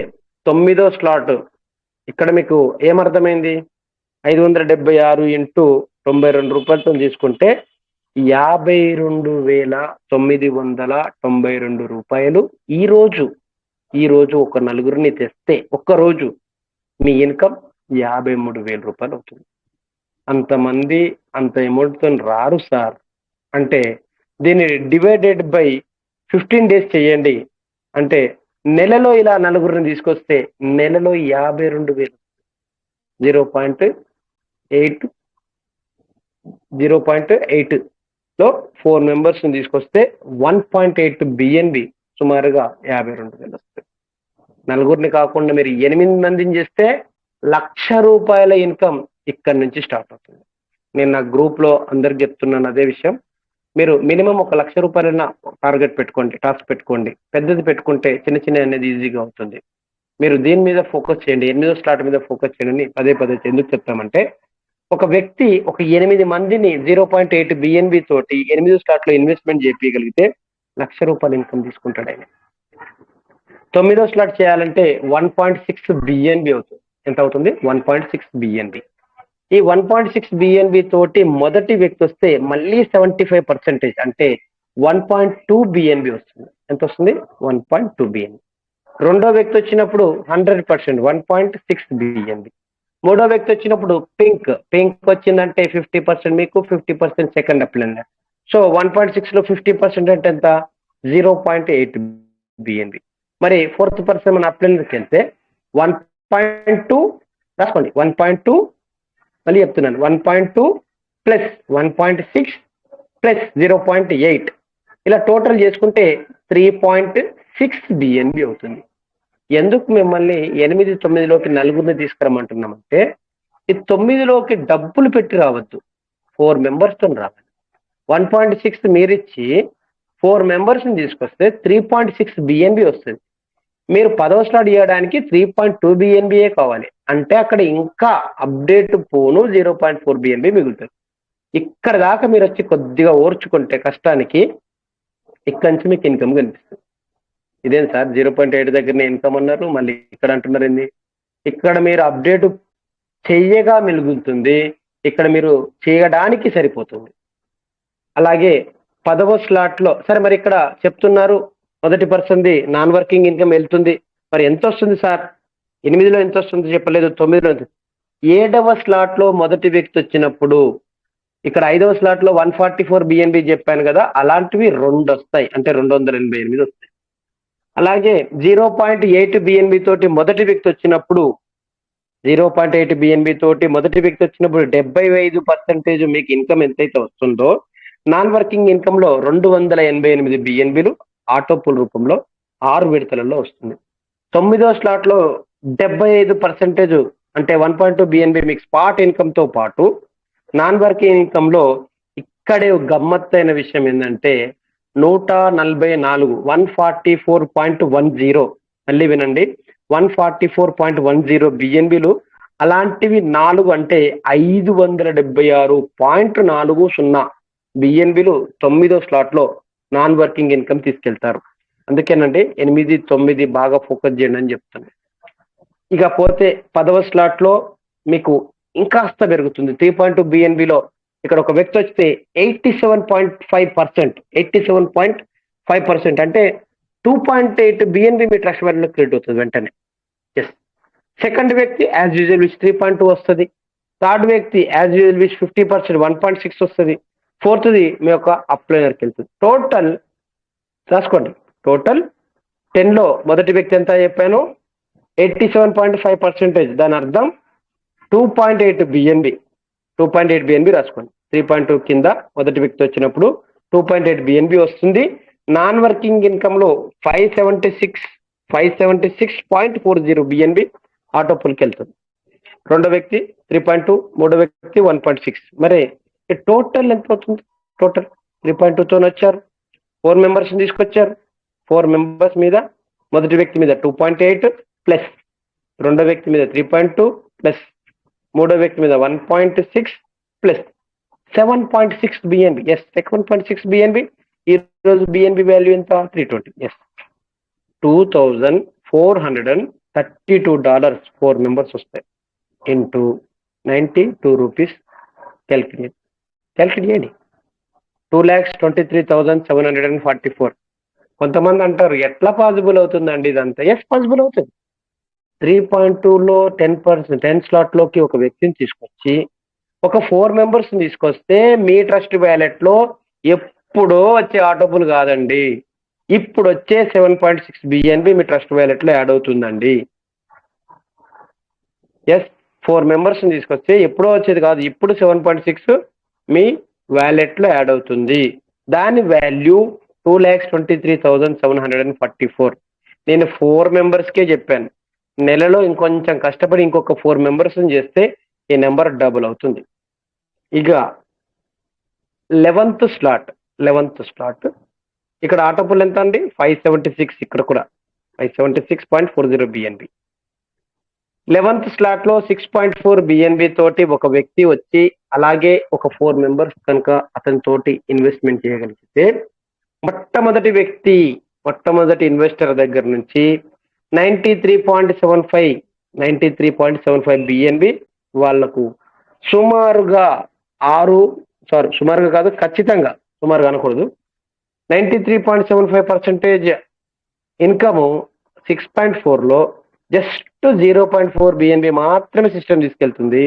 9వ స్లాట్ ఇక్కడ మీకు ఏమర్థమైంది? 576 ఇంటూ 92 రూపాయలతో తీసుకుంటే 52,992 రూపాయలు ఈ రోజు ఒక నలుగురిని తెస్తే ఒక్క రోజు మీ ఇన్కమ్ 53,000 రూపాయలు అవుతుంది. అంతమంది అంత అమౌంట్ తో రారు సార్ అంటే దీన్ని డివైడెడ్ బై 15 days చేయండి అంటే నెలలో ఇలా నలుగురిని తీసుకొస్తే నెలలో 52,000. 0.8 లో 4 మెంబర్స్ తీసుకొస్తే 1.8 బిఎన్బి సుమారుగా 52,000 వస్తుంది. నలుగురిని కాకుండా మీరు 8 మందిని చేస్తే ₹1,00,000 ఇన్కమ్ ఇక్కడ నుంచి స్టార్ట్ అవుతుంది. నేను నా గ్రూప్ లో అందరికి చెప్తున్నాను అదే విషయం. మీరు మినిమం ఒక ₹1,00,000 టార్గెట్ పెట్టుకోండి, టాస్క్ పెట్టుకోండి. పెద్దది పెట్టుకుంటే చిన్న అనేది ఈజీగా అవుతుంది. మీరు దీని మీద ఫోకస్ చేయండి, 8వ స్లాట్ మీద ఫోకస్ చేయండి. పదే ఎందుకు చెప్తామంటే, ఒక వ్యక్తి ఒక 8 మందిని 0.8 బిఎన్బి తోటి 8వ స్లాట్ లో ఇన్వెస్ట్మెంట్ చేయగలిగితే ₹1,00,000 ఇన్కమ్ తీసుకుంటాడు ఆయన. 9వ స్లాట్ చేయాలంటే 1.6 బిఎన్బి అవుతుంది. ఎంత అవుతుంది? 1.6 బిఎన్బి. ఈ 1.6 బిఎన్బి తోటి మొదటి వ్యక్తి వస్తే మళ్ళీ 75% అంటే 1.2 బిఎన్బి వస్తుంది. ఎంత వస్తుంది? 1.2 బిఎన్బి. రెండో వ్యక్తి వచ్చినప్పుడు 100% 1.6 బిఎన్బి. మూడో వ్యక్తి వచ్చినప్పుడు పింక్ వచ్చిందంటే 50% మీకు, 50% సెకండ్ అప్లైనర్. సో 1.6 లో 50% అంటే ఎంత? 0.8 బిఎన్బి. మరి ఫోర్త్ పర్సన్ మన అప్లైనర్కి వెళ్తే 1.2 రాసుకోండి. 1.2 మళ్ళీ చెప్తున్నాను, 1.2 ప్లస్ 1.6 ప్లస్ 0.8 ఇలా టోటల్ చేసుకుంటే 3.6 బిఎన్బి అవుతుంది. ఎందుకు మిమ్మల్ని 8, 9లోకి నలుగురిని తీసుకురమ్మంటున్నామంటే, ఈ 9లోకి డబ్బులు పెట్టి రావద్దు, 4 మెంబర్స్తో రావాలి. 1.6 మీరిచ్చి 4 మెంబర్స్ని తీసుకొస్తే 3.6 బిఎన్బి వస్తుంది. మీరు 10వ స్లాట్ చేయడానికి 3.2 బిఎన్బిఏ కావాలి అంటే అక్కడ ఇంకా అప్డేట్ పోను 0.4 బిఎన్బి మిగులుతుంది. ఇక్కడ దాకా మీరు వచ్చి కొద్దిగా ఓర్చుకుంటే కష్టానికి ఇక్కడ నుంచి మీకు ఇన్కమ్ కనిపిస్తుంది. ఇదేం సార్ 0.8 దగ్గరనే ఇన్కమ్ అన్నారు, మళ్ళీ ఇక్కడ అంటున్నారు ఏంది? ఇక్కడ మీరు అప్డేట్ చెయ్యగా మిగులుతుంది, ఇక్కడ మీరు చేయడానికి సరిపోతుంది. అలాగే 10వ స్లాట్లో సరే మరి ఇక్కడ చెప్తున్నారు మొదటి పర్సన్ది నాన్ వర్కింగ్ ఇన్కమ్ వెళ్తుంది, మరి ఎంత వస్తుంది సార్? 8లో ఎంత వస్తుంది చెప్పలేదు, 9లో ఎంత? 7వ స్లాట్లో మొదటి వ్యక్తి వచ్చినప్పుడు ఇక్కడ 5వ స్లాట్లో 144 బిఎన్బి చెప్పాను కదా, అలాంటివి 2 వస్తాయి, అంటే 288 వస్తాయి. అలాగే 0.8 బిఎన్బి తోటి మొదటి వ్యక్తి వచ్చినప్పుడు 0.8 బిఎన్బి తోటి మొదటి వ్యక్తి వచ్చినప్పుడు 75% మీకు ఇన్కమ్ ఎంతైతే వస్తుందో నాన్ వర్కింగ్ ఇన్కమ్ లో 288 బిఎన్బిలు ఆటోపుల్ రూపంలో 6 విడతలలో వస్తుంది. 9వ స్లాట్ లో 75% అంటే 1.2 బిఎన్బి మీకు స్పాట్ ఇన్కమ్ తో పాటు నాన్ వర్కింగ్ ఇన్కమ్ లో ఇక్కడే గమ్మత్తైన విషయం ఏంటంటే 144 144.10 మళ్ళీ వినండి, 144.10 బిఎన్బిలు. అలాంటివి 4 అంటే 576.40 బిఎన్బిలు 9వ స్లాట్ లో నాన్ వర్కింగ్ ఇన్కమ్ తీసుకెళ్తారు. అందుకేనండి 8, 9 బాగా ఫోకస్ చేయండి అని చెప్తాను. ఇక పోతే 10వ స్లాట్ లో మీకు ఇంకాస్త పెరుగుతుంది. 3.2 బిఎన్బిలో ఇక్కడ ఒక వ్యక్తి వస్తే 87.5% అంటే 2.8 బిఎన్బి మీ ట్రస్ట్ వాల్యూలో క్రియేట్ అవుతుంది వెంటనే. ఎస్, సెకండ్ వ్యక్తి యాజ్ యూజువల్ విచ్ 3.2 వస్తుంది. థర్డ్ వ్యక్తి యాజ్ యూజువల్ విచ్ 50% 1.6 వస్తుంది. ఫోర్త్ది మీ యొక్క అప్లైనర్కి వెళ్తుంది. టోటల్ రాసుకోండి, టోటల్ 10లో మొదటి వ్యక్తి ఎంత చెప్పాను, 87.5%. దాని అర్థం 2.8 బిఎన్బి. 2.8 బిఎన్బి రాసుకోండి. 3.2 కింద మొదటి వ్యక్తి వచ్చినప్పుడు 2.8 బిఎన్బి వస్తుంది. నాన్ వర్కింగ్ ఇన్కమ్ లో 576.40 బిఎన్బి ఆటోపుల్కి వెళ్తుంది. రెండో వ్యక్తి 3.2, మూడో వ్యక్తి 1.6. మరి టోటల్ ఎంత అవుతుంది? టోటల్ 3.2తో వచ్చారు, 4 మెంబర్స్ తీసుకొచ్చారు. 4 మెంబర్స్ మీద మొదటి వ్యక్తి మీద 2.8 ప్లస్ రెండో వ్యక్తి మీద 3.2 ప్లస్ మూడో వ్యక్తి మీద 1.6 ప్లస్ 7.6 బిఎన్బి. Yes, 7.6 BNB. ఈ రోజు బిఎన్బి వాల్యూ ఎంత? 320. ఎస్, $2,432 4 మెంబర్స్ వస్తాయి. ఇంటూ 92 రూపీస్ క్యాల్కులేట్ చేయండి. 2,23,744. కొంతమంది అంటారు ఎట్లా పాసిబుల్ అవుతుందండి ఇదంతా? ఎస్, పాసిబుల్ అవుతుంది. 3.2లో 10 స్లాట్ లోకి ఒక వ్యక్తిని తీసుకొచ్చి ఒక 4 మెంబర్స్ తీసుకొస్తే మీ ట్రస్ట్ వ్యాలెట్ లో ఎప్పుడో వచ్చే ఆటోపుల్ కాదండి, ఇప్పుడు వచ్చే 7.6 బిఎన్బి మీ ట్రస్ట్ వ్యాలెట్ లో యాడ్ అవుతుందండి. ఎస్, 4 మెంబర్స్ తీసుకొస్తే ఎప్పుడో వచ్చేది కాదు, ఇప్పుడు 7.6 మీ వ్యాలెట్ లో యాడ్ అవుతుంది. దాని వాల్యూ 2,23,744. నేను 4 మెంబర్స్కే చెప్పాను. నెలలో ఇంకొంచెం కష్టపడి ఇంకొక 4 మెంబర్స్ చేస్తే ఈ నెంబర్ డబుల్ అవుతుంది. ఇక 11th స్లాట్ ఇక్కడ ఆటోపుల్ ఎంత అండి? 576. ఇక్కడ కూడా 576.40 బిఎన్బి. 11th స్లాట్ లో 6.4 బిఎన్బి తోటి ఒక వ్యక్తి వచ్చి అలాగే ఒక 4 మెంబర్స్ కనుక అతని తోటి ఇన్వెస్ట్మెంట్ చేయగలిగితే మొట్టమొదటి ఇన్వెస్టర్ దగ్గర నుంచి 93.75 బిఎన్బి వాళ్లకు సుమారుగా సుమారుగా కాదు, ఖచ్చితంగా, సుమారుగా అనకూడదు, 93.75% ఇన్కమ్ 6.4లో జస్ట్ 0.4 బిఎన్బి మాత్రమే సిస్టమ్ తీసుకెళ్తుంది.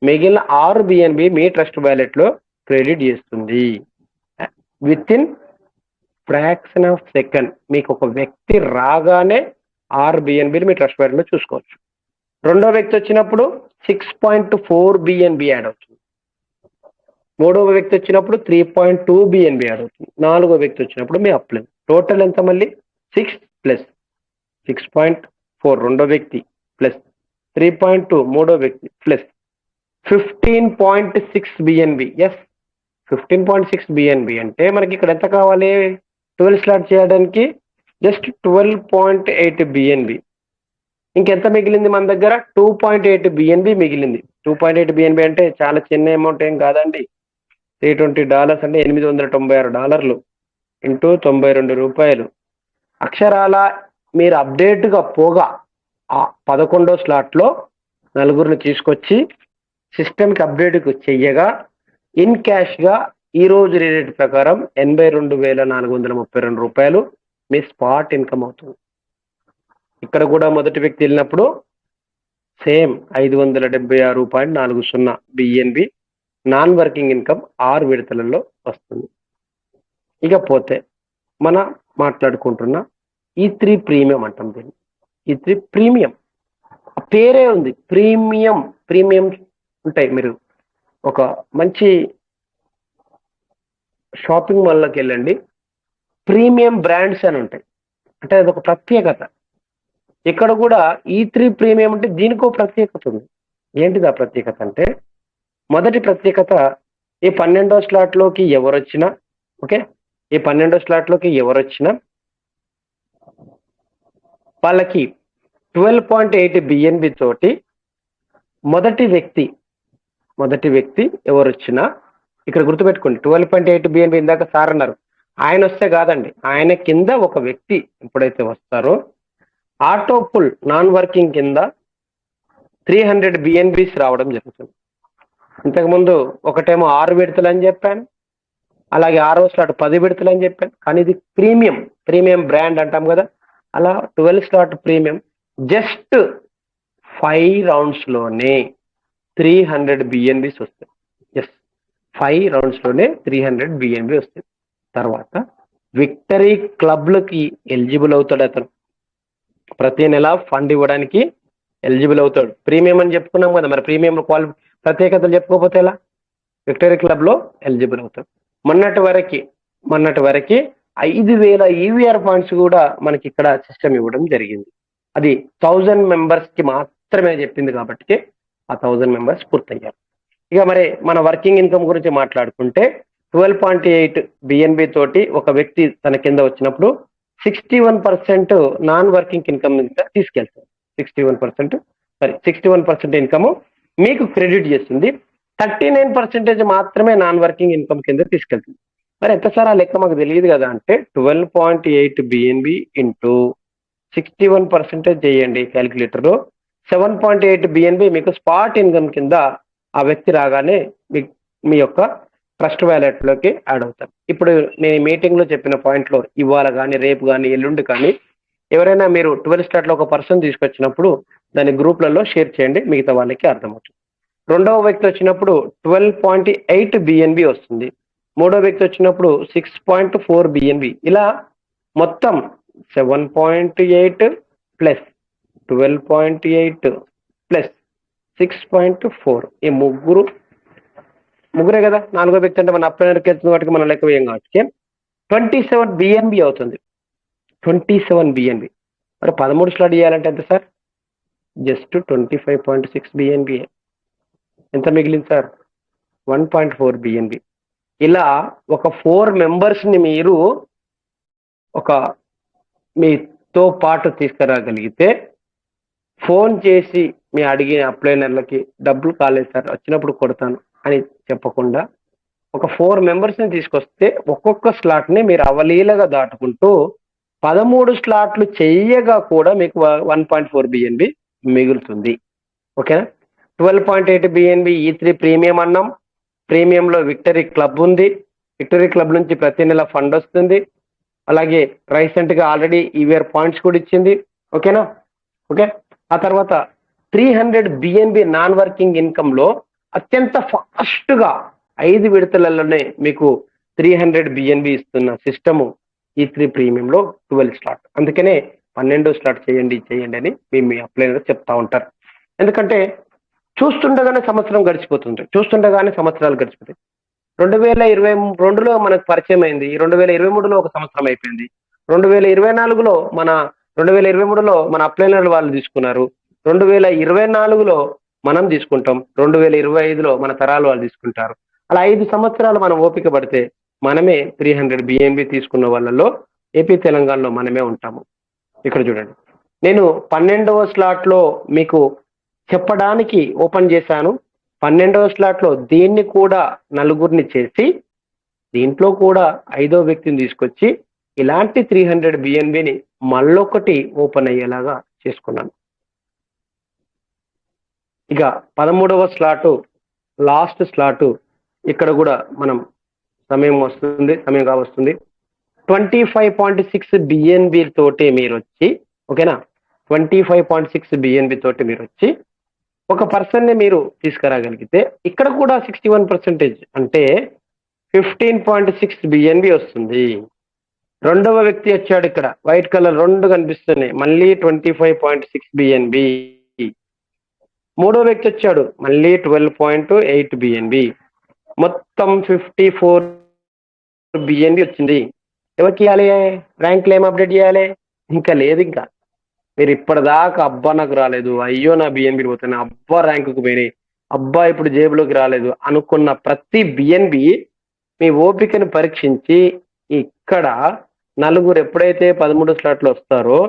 మిగిలిన 6 బిఎన్బి మీ ట్రస్ట్ వ్యాలెట్ లో క్రెడిట్ చేస్తుంది. With in fraction of second మీకు ఒక వ్యక్తి రాగానే 6 బిఎన్బిలు మీ ట్రస్ట్ వ్యాలెట్ లో చూసుకోవచ్చు. రెండో వ్యక్తి వచ్చినప్పుడు 6.4 బిఎన్బి యాడ్ అవుతుంది. మూడవ వ్యక్తి వచ్చినప్పుడు 3.2 బిఎన్బి యాడ్ అవుతుంది. నాలుగో వ్యక్తి వచ్చినప్పుడు మీ అప్లై. టోటల్ ఎంత? మళ్ళీ 6 ప్లస్ 6.4 రెండో వ్యక్తి ప్లస్ 3.2 మూడో వ్యక్తి ప్లస్ 15.6 బిఎన్బి. ఎస్, 15.6 బిఎన్బి అంటే మనకి ఇక్కడ ఎంత కావాలి? 12 స్లాట్ చేయడానికి జస్ట్ 12.8 బిఎన్బి. ఇంకెంత మిగిలింది మన దగ్గర? 2.8 బిఎన్బి మిగిలింది. 2.8 బిఎన్బి అంటే చాలా చిన్న అమౌంట్ ఏం కాదండి. $320 అంటే $896 ఇంటూ 92 రూపాయలు. అక్షరాల మీరు అప్డేట్గా పోగా 11వ స్లాట్లో నలుగురిని తీసుకొచ్చి సిస్టమ్కి అప్డేట్ చెయ్యగా ఇన్ క్యాష్గా ఈ రోజు రేట్ ప్రకారం 82,432 రూపాయలు మీ స్పాట్ ఇన్కమ్ అవుతుంది. ఇక్కడ కూడా మొదటి వ్యక్తి వెళ్ళినప్పుడు same 576.40 BNB non working income 6 విడతలలో వస్తుంది. ఇకపోతే మన మాట్లాడుకుంటున్న E3 ప్రీమియం అంటాం దీన్ని. E3 ప్రీమియం పేరే ఉంది, ప్రీమియం ఉంటాయి. మీరు ఒక మంచి షాపింగ్ మాల్లోకి వెళ్ళండి, ప్రీమియం బ్రాండ్స్ అని ఉంటాయి. అంటే అదొక ప్రత్యేకత. ఇక్కడ కూడా E3 ప్రీమియం అంటే దీనికో ప్రత్యేకత ఉంది. ఏంటిది ఆ ప్రత్యేకత అంటే, మొదటి ప్రత్యేకత ఈ 12వ స్లాట్లోకి ఎవరొచ్చినా, ఓకే, ఈ 12వ స్లాట్లోకి ఎవరొచ్చినా వాళ్ళకి 12.8 బిఎన్బి తోటి మొదటి వ్యక్తి ఎవరొచ్చినా, ఇక్కడ గుర్తుపెట్టుకోండి 12.8 బిఎన్బి ఇందాక సార్ అన్నారు, ఆయన వస్తే కాదండి, ఆయన కింద ఒక వ్యక్తి ఎప్పుడైతే వస్తారో ఆటో పుల్ నాన్ వర్కింగ్ కింద 300 బిఎన్బిస్ రావడం జరుగుతుంది. ఇంతకుముందు ఒకటేమో 6 విడతలు అని చెప్పాను, అలాగే 6వ స్లాట్ 10 విడతలు అని చెప్పాను. కానీ ఇది ప్రీమియం బ్రాండ్ అంటాం కదా, అలా 12 స్లాట్ ప్రీమియం జస్ట్ 5 రౌండ్స్లోనే 300 బిఎన్బిస్ వస్తాయి. ఎస్, 5 రౌండ్స్లోనే 300 బిఎన్బి వస్తాయి. తర్వాత విక్టరీ క్లబ్లకి ఎలిజిబుల్ అవుతాడు అతను. ప్రతి నెల ఫండ్ ఇవ్వడానికి ఎలిజిబుల్ అవుతాడు. ప్రీమియం అని చెప్పుకున్నాం కదా, మరి ప్రీమియం ప్రత్యేకతలు చెప్పుకోకపోతే ఎలా? విక్టరీ క్లబ్లో ఎలిజిబుల్ అవుతాడు. మొన్నటి వరకు 5,000 ఈవీఆర్ పాయింట్స్ కూడా మనకి ఇక్కడ సిస్టమ్ ఇవ్వడం జరిగింది. అది 1000 మెంబర్స్కి మాత్రమే చెప్పింది కాబట్టి ఆ 1000 మెంబర్స్ పూర్తయ్యారు. ఇక మరి మన వర్కింగ్ ఇన్కమ్ గురించి మాట్లాడుకుంటే 12.8 బిఎన్బి తోటి ఒక వ్యక్తి తన కింద వచ్చినప్పుడు 61% నాన్ వర్కింగ్ ఇన్కమ్ తీసుకెళ్తారు. 61% ఇన్కమ్ మీకు క్రెడిట్ చేస్తుంది. 39% మాత్రమే నాన్ వర్కింగ్ ఇన్కమ్ కింద తీసుకెళ్తుంది. మరి ఎంత సార్ ఆ లెక్క మాకు తెలియదు కదా అంటే, 12.8 బిఎన్బి ఇంటూ 61% చేయండి క్యాలిక్యులేటర్లో. 7.8 బిఎన్బి మీకు స్పాట్ ఇన్కమ్ కింద ఆ వ్యక్తి రాగానే మీ యొక్క ట్రస్ట్ వ్యాలెట్లోకి యాడ్ అవుతారు. ఇప్పుడు నేను మీటింగ్లో చెప్పిన పాయింట్లో ఇవాళ కానీ, రేపు కానీ, ఎల్లుండి కానీ ఎవరైనా మీరు 12 స్లాట్లో ఒక పర్సన్ తీసుకొచ్చినప్పుడు దాని గ్రూప్లలో షేర్ చేయండి, మిగతా వాళ్ళకి అర్థమవుతుంది. రెండవ వ్యక్తి వచ్చినప్పుడు 12.8 బిఎన్బి వస్తుంది. మూడో వ్యక్తి వచ్చినప్పుడు 6.4 బిఎన్బి. ఇలా మొత్తం 7.8 ప్లస్ 12.8 ప్లస్ 6.4, ఈ ముగ్గురే కదా. నాలుగో వ్యక్తి అంటే మన అప్లైనర్కి వెళ్తున్న వాటికి మనం లెక్క వేయం కాబట్టి 27 బిఎన్బి అవుతుంది. 27 బిఎన్బి. మరి 13 స్లాట్ చేయాలంటే ఎంత సార్? Just 25.6 BNB. ఎంత మిగిలింది సార్? 1.4 బిఎన్బి. ఇలా ఒక 4 మెంబర్స్ని మీరు మీతో పాటు తీసుకురాగలిగితే, ఫోన్ చేసి మీ అడిగిన అప్లైనర్లకి డబ్బులు కాలేదు సార్, వచ్చినప్పుడు కొడతాను అని చెప్పకుండా ఒక 4 మెంబర్స్ని తీసుకొస్తే ఒక్కొక్క స్లాట్ని మీరు అవలీలగా దాటుకుంటూ 13 స్లాట్లు చెయ్యగా కూడా మీకు 1.4 బిఎన్బి మిగులుతుంది. ఓకేనా? 12.8 బిఎన్బి E3 ప్రీమియం అన్నాం. ప్రీమియంలో విక్టరీ క్లబ్ ఉంది. విక్టరీ క్లబ్ నుంచి ప్రతి నెల ఫండ్ వస్తుంది. అలాగే రీసెంట్గా ఆల్రెడీ ఈవీఆర్ పాయింట్స్ కూడా ఇచ్చింది. ఓకేనా? ఓకే. ఆ తర్వాత 300 బిఎన్బి నాన్ వర్కింగ్ ఇన్కమ్లో అత్యంత ఫాస్ట్గా 5 విడతలలోనే మీకు 300 బిఎన్బి ఇస్తున్న సిస్టము E3 ప్రీమియంలో 12 స్లాట్. అందుకనే 12 స్లాట్ చేయండి అని మీ అప్లైనర్ చెప్తా ఉంటారు. ఎందుకంటే చూస్తుండగానే సంవత్సరాలు గడిచిపోతాయి. 2022లో మనకు పరిచయం అయింది, 2023లో ఒక సంవత్సరం అయిపోయింది, 2024లో 2023లో మన అప్లైనర్ వాళ్ళు తీసుకున్నారు, 2024లో మనం తీసుకుంటాం, 2025లో మన తరాలు వాళ్ళు తీసుకుంటారు. అలా 5 సంవత్సరాలు మనం ఓపిక పడితే మనమే 300 బిఎన్బి తీసుకున్న వాళ్ళలో ఏపీ తెలంగాణలో మనమే ఉంటాము. ఇక్కడ చూడండి, నేను 12వ స్లాట్లో మీకు చెప్పడానికి ఓపెన్ చేశాను. 12వ స్లాట్లో దీన్ని కూడా నలుగురిని చేసి దీంట్లో కూడా 5వ వ్యక్తిని తీసుకొచ్చి ఇలాంటి 300 బిఎన్బిని మళ్ళొకటి ఓపెన్ అయ్యేలాగా చేసుకున్నాను. ఇక 13వ స్లాటు, లాస్ట్ స్లాటు, ఇక్కడ కూడా మనం సమయం కావస్తుంది. 25.6 బిఎన్బి తోటి మీరు వచ్చి, ఓకేనా, 25.6 బిఎన్బి తోటి మీరు వచ్చి ఒక పర్సన్ ని మీరు తీసుకురాగలిగితే ఇక్కడ కూడా 61% అంటే 15.6 బిఎన్బి వస్తుంది. రెండవ వ్యక్తి వచ్చాడు, ఇక్కడ వైట్ కలర్ 2 కనిపిస్తున్నాయి, మళ్ళీ 25.6 బిఎన్బి. మూడో వ్యక్తి వచ్చాడు, మళ్ళీ 12.8 బిఎన్బి. మొత్తం 54 బిఎన్బి వచ్చింది. ఎవరికి ఇవ్వాలి? ర్యాంక్లు ఏం అప్డేట్ చేయాలి? ఇంకా లేదు. ఇంకా మీరు ఇప్పటిదాకా అబ్బా నాకు రాలేదు, అయ్యో నా బిఎన్బి పోతున్నాయి, అబ్బా ర్యాంకుకు పోయినాయి, అబ్బా ఇప్పుడు జేబులోకి రాలేదు అనుకున్న ప్రతి బిఎన్బి మీ ఓపికను పరీక్షించి ఇక్కడ నలుగురు ఎప్పుడైతే 13 స్లాట్లు వస్తారో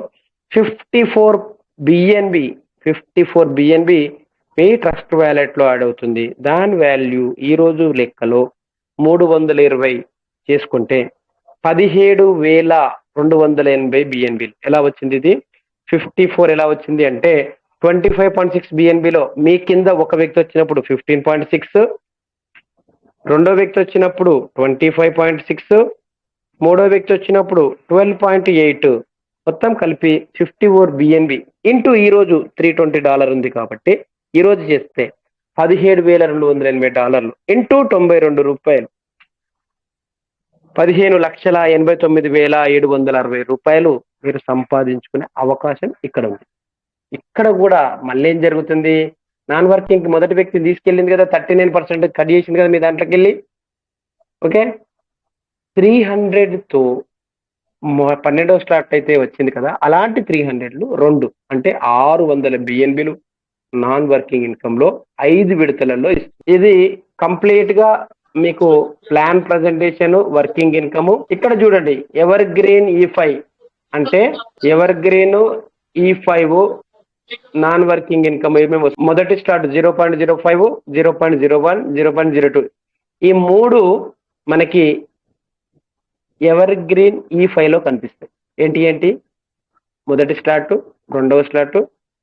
54 బిఎన్బి మీ ట్రస్ట్ వ్యాలెట్ లో యాడ్ అవుతుంది. దాని వాల్యూ ఈ రోజు లెక్కలో 320 చేసుకుంటే 17,280 బిఎన్బిలు. ఎలా వచ్చింది ఇది? 54 ఎలా వచ్చింది అంటే 25.6 బిఎన్బిలో మీ కింద ఒక వ్యక్తి వచ్చినప్పుడు 15.6, రెండో వ్యక్తి వచ్చినప్పుడు 25.6, మూడో వ్యక్తి వచ్చినప్పుడు 12.8, మొత్తం కలిపి 54 బిఎన్బి ఇంటూ ఈ రోజు $320 ఉంది కాబట్టి ఈ రోజు చేస్తే $17,280 ఇంటూ 92 రూపాయలు, 15,89,760 రూపాయలు మీరు సంపాదించుకునే అవకాశం ఇక్కడ ఉంది. ఇక్కడ కూడా మళ్ళీ ఏం జరుగుతుంది? నాన్ వర్కింగ్ మొదటి వ్యక్తి తీసుకెళ్ళింది కదా, 39% కట్ చేసింది కదా మీ దాంట్లోకి వెళ్ళి, ఓకే. 300తో 12వ స్లాట్ అయితే వచ్చింది కదా, అలాంటి 300లు 2 అంటే 600 బిఎన్బిలు నాన్ వర్కింగ్ ఇన్కమ్ లో 5 విడతలలో ఇస్తుంది. ఇది కంప్లీట్ గా మీకు ప్లాన్ ప్రజెంటేషన్, వర్కింగ్ ఇన్కమ్. ఇక్కడ చూడండి, ఎవర్ గ్రీన్ E5 అంటే ever green E5 non working income ఏమేమి వస్తుంది? మొదటి స్టార్ట్ 0.05, 0.01, 0.02 ఈ 3 మనకి ఎవర్ గ్రీన్ E5 లో కనిపిస్తాయి. ఏంటి? మొదటి స్లాట్, రెండవ స్లాట్,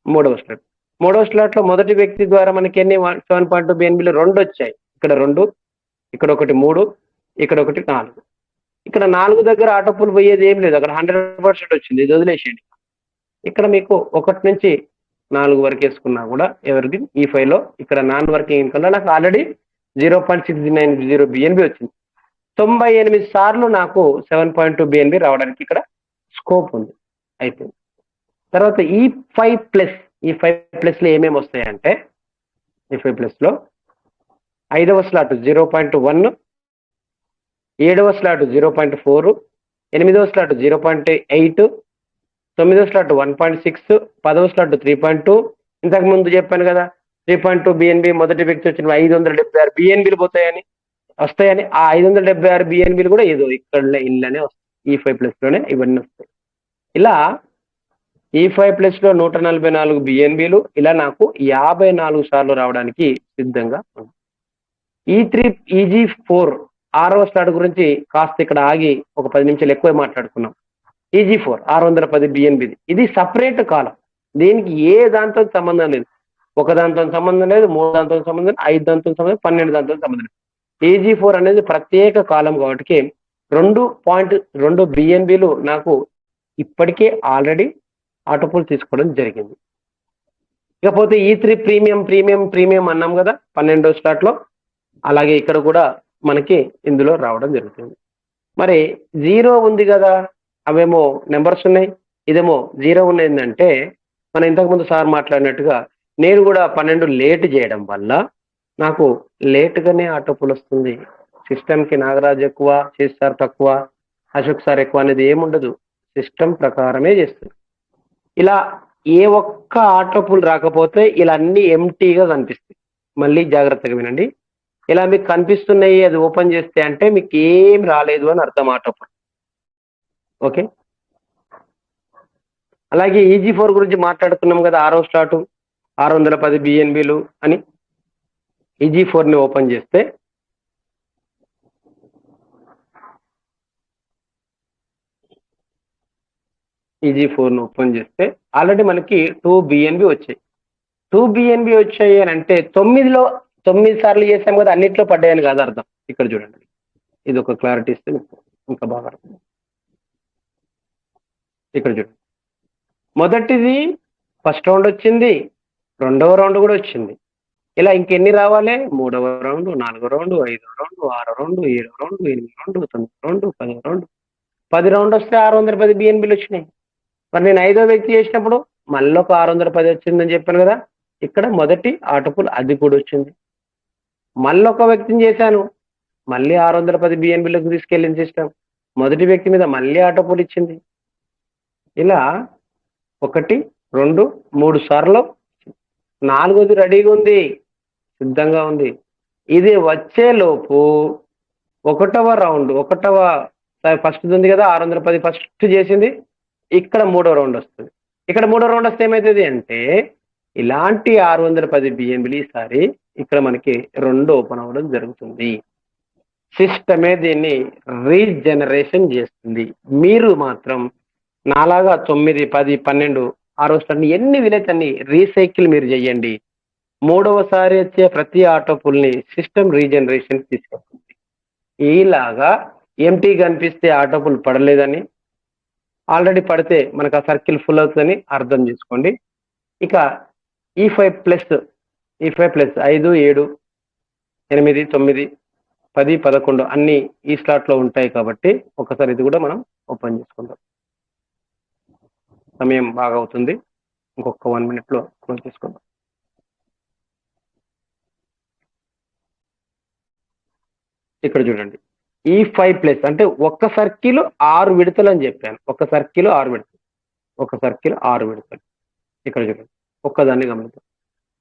మూడవ స్లాట్. మూడవ స్లాట్ లో మొదటి వ్యక్తి ద్వారా మనకి ఎన్ని 7.2 బిఎన్బిలు 2 వచ్చాయి. ఇక్కడ 2, ఇక్కడ ఒకటి 3, ఇక్కడ ఒకటి 4. ఇక్కడ 4 దగ్గర ఆటోపుల్ పోయేది ఏం లేదు, అక్కడ 100% వచ్చింది, ఇది వదిలేసేయండి. ఇక్కడ మీకు 1 నుంచి 4 వరకు వేసుకున్నా కూడా ఎవర్ గ్రీన్ E5 లో ఇక్కడ నాన్ వర్కింగ్ ఇన్కమ్ లో నాకు ఆల్రెడీ 0.690 బిఎన్బి వచ్చింది. 98 సార్లు నాకు 7.2 బిఎన్బి రావడానికి ఇక్కడ స్కోప్ ఉంది. అయిపోయింది. తర్వాత E5 ప్లస్ లో ఏమేమి వస్తాయంటే, E5 ప్లస్ లో 5వ స్లాట్ 0.1, 7వ స్లాట్ 0.4, 8వ స్లాట్ 0.8, 9వ స్లాట్ 1.6, 10వ స్లాట్ 3.2. ఇంతకు ముందు చెప్పాను కదా 3.2 బిఎన్బి మొదటి వ్యక్తి వచ్చిన 576 బిఎన్బిలు వస్తాయని ఆ 576 బిఎన్బిలు కూడా ఏదో ఇక్కడ ఇళ్ళనే వస్తాయి. E5 ప్లస్ లోనే ఇవన్నీ వస్తాయి. ఇలా E5 ప్లస్ లో 144 బిఎన్బిలు ఇలా నాకు 54 సార్లు రావడానికి సిద్ధంగా ఉంది. EG4 6వ స్లాట్ గురించి కాస్త ఇక్కడ ఆగి ఒక 10 నిమిషాలు ఎక్కువ మాట్లాడుకున్నాం. EG4 610 బిఎన్బిది. ఇది సపరేట్ కాలం, దీనికి ఏ దాంతో సంబంధం లేదు. ఒక దాంతో సంబంధం లేదు, 3 దాంతో సంబంధం లేదు, 5 దాంతో సంబంధం, 12 దాంతో సంబంధం లేదు. EG4 అనేది ప్రత్యేక కాలం కాబట్టి 2.2 బిఎన్బిలు నాకు ఇప్పటికే ఆల్రెడీ ఆటోపుల్ తీసుకోవడం జరిగింది. ఇకపోతే E3 ప్రీమియం అన్నాం కదా 12వ స్లాట్ లో, అలాగే ఇక్కడ కూడా మనకి ఇందులో రావడం జరుగుతుంది. మరి 0 ఉంది కదా, అవేమో నెంబర్స్ ఉన్నాయి, ఇదేమో 0 ఉన్నదంటే మనం ఇంతకుముందు సార్ మాట్లాడినట్టుగా నేను కూడా 12 లేట్ చేయడం వల్ల నాకు లేట్గానే ఆటోపుల్ వస్తుంది. సిస్టమ్కి నాగరాజు ఎక్కువ, శేష్ సార్ తక్కువ, అశోక్ సార్ ఎక్కువ అనేది ఏముండదు, సిస్టమ్ ప్రకారమే చేస్తుంది. ఇలా ఏ ఒక్క ఆటోపుల్ రాకపోతే ఇలా అన్ని ఎంటీగా కనిపిస్తాయి. మళ్ళీ జాగ్రత్తగా వినండి, ఇలా మీకు కనిపిస్తున్నాయి అది ఓపెన్ చేస్తే అంటే మీకు ఏం రాలేదు అని అర్థం ఆటోపుల్, ఓకే. అలాగే EG4 గురించి మాట్లాడుకున్నాం కదా, 6వ స్లాట్ 610 బిఎన్బిలు అని. EG4 ని ఓపెన్ చేస్తే ఆల్రెడీ మనకి 2 బిఎన్బి వచ్చాయి. టూ బిఎన్బి వచ్చాయి అని అంటే 9 సార్లు చేసాం కదా, అన్నిట్లో పడ్డాయని కాదు అర్థం. ఇక్కడ చూడండి, ఇది ఒక క్లారిటీ ఇస్తే ఇంకా బాగా అర్థం. ఇక్కడ చూడండి, మొదటిది ఫస్ట్ రౌండ్ వచ్చింది, రెండవ రౌండ్ కూడా వచ్చింది. ఇలా ఇంకెన్ని రావాలి? 3వ రౌండ్, 4వ రౌండ్, 5వ రౌండ్, 6వ రౌండ్, 7వ రౌండ్, 8వ రౌండ్, 9వ రౌండ్, 10వ రౌండ్. 10 రౌండ్ వస్తే 610 బిఎన్బిలు వచ్చినాయి. మరి నేను 5వ వ్యక్తి చేసినప్పుడు మళ్ళీ ఒక 610 వచ్చిందని చెప్పాను కదా. ఇక్కడ మొదటి ఆటోపుల్ అది కూడా వచ్చింది. మళ్ళీ ఒక వ్యక్తిని చేశాను, మళ్ళీ 610 బిఎన్బిలకు తీసుకెళ్ళింది సిస్టమ్. మొదటి వ్యక్తి మీద మళ్ళీ ఆటోపుల్ ఇచ్చింది. ఇలా 1, 2, 3 సార్లు. 4వది రెడీగా ఉంది, సిద్ధంగా ఉంది. ఇది వచ్చేలోపు 1వ రౌండ్, ఫస్ట్ ఉంది కదా 610 ఫస్ట్ చేసింది. ఇక్కడ 3వ రౌండ్ వస్తుంది. ఇక్కడ 3వ రౌండ్ వస్తే ఏమవుతుంది అంటే ఇలాంటి 610 బిఎన్బిలు ఈసారి ఇక్కడ మనకి 2 ఓపెన్ అవ్వడం జరుగుతుంది. సిస్టమే దీన్ని రీజనరేషన్ చేస్తుంది. మీరు మాత్రం నాలాగా 9, 10, 12 ఆ రోజు ఎన్ని వీలైతే అన్ని రీసైకిల్ మీరు చేయండి. 3వసారి వచ్చే ప్రతి ఆటోపుల్ని సిస్టమ్ రీజనరేషన్ తీసుకెళ్తుంది. ఇలాగా ఎంటీ కనిపిస్తే ఆటోపుల్ పడలేదని, ఆల్రెడీ పడితే మనకు ఆ సర్కిల్ ఫుల్ అవుతుందని అర్థం చేసుకోండి. ఇక E5 ప్లస్ 5, 7, 8, 9, 10, 11 అన్ని ఈ స్లాట్లో ఉంటాయి కాబట్టి ఒకసారి ఇది కూడా మనం ఓపెన్ చేసుకుందాం. సమయం బాగా అవుతుంది, ఇంకొక 1 minute క్లోజ్ చేసుకుందాం. ఇక్కడ చూడండి, E5 ప్లస్ అంటే ఒక్క సర్కిల్ 6 విడతలు అని చెప్పాను. ఒక సర్కిల్ 6 విడతలు. ఇక్కడ చూడండి, ఒక్కదాన్ని గమనిద్దాం.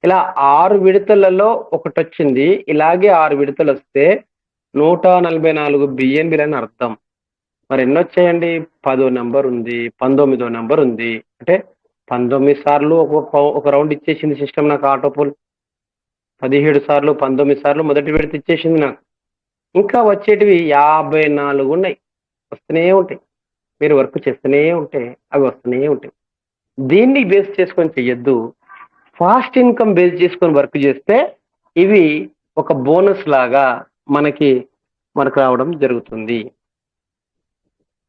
ఇలా 6 విడతలలో ఒకటి వచ్చింది. ఇలాగే 6 విడతలు వస్తే 144 బిఎన్బిలని అర్థం. మరి ఎన్ని వచ్చాయండి? 10వ నెంబర్ ఉంది, 19వ నెంబర్ ఉంది. అంటే 19 సార్లు ఒక రౌండ్ ఇచ్చేసింది సిస్టమ్ నాకు ఆటోపుల్. 17 సార్లు, 19 సార్లు మొదటి విడత ఇచ్చేసింది నాకు. ఇంకా వచ్చేటివి 54 ఉన్నాయి, వస్తూనే ఉంటాయి. మీరు వర్క్ చేస్తూనే ఉంటే అవి వస్తూనే ఉంటాయి. దీన్ని బేస్ చేసుకొని చెయ్యొద్దు. ఫాస్ట్ ఇన్కమ్ బేస్ చేసుకొని వర్క్ చేస్తే ఇవి ఒక బోనస్ లాగా మనకు రావడం జరుగుతుంది.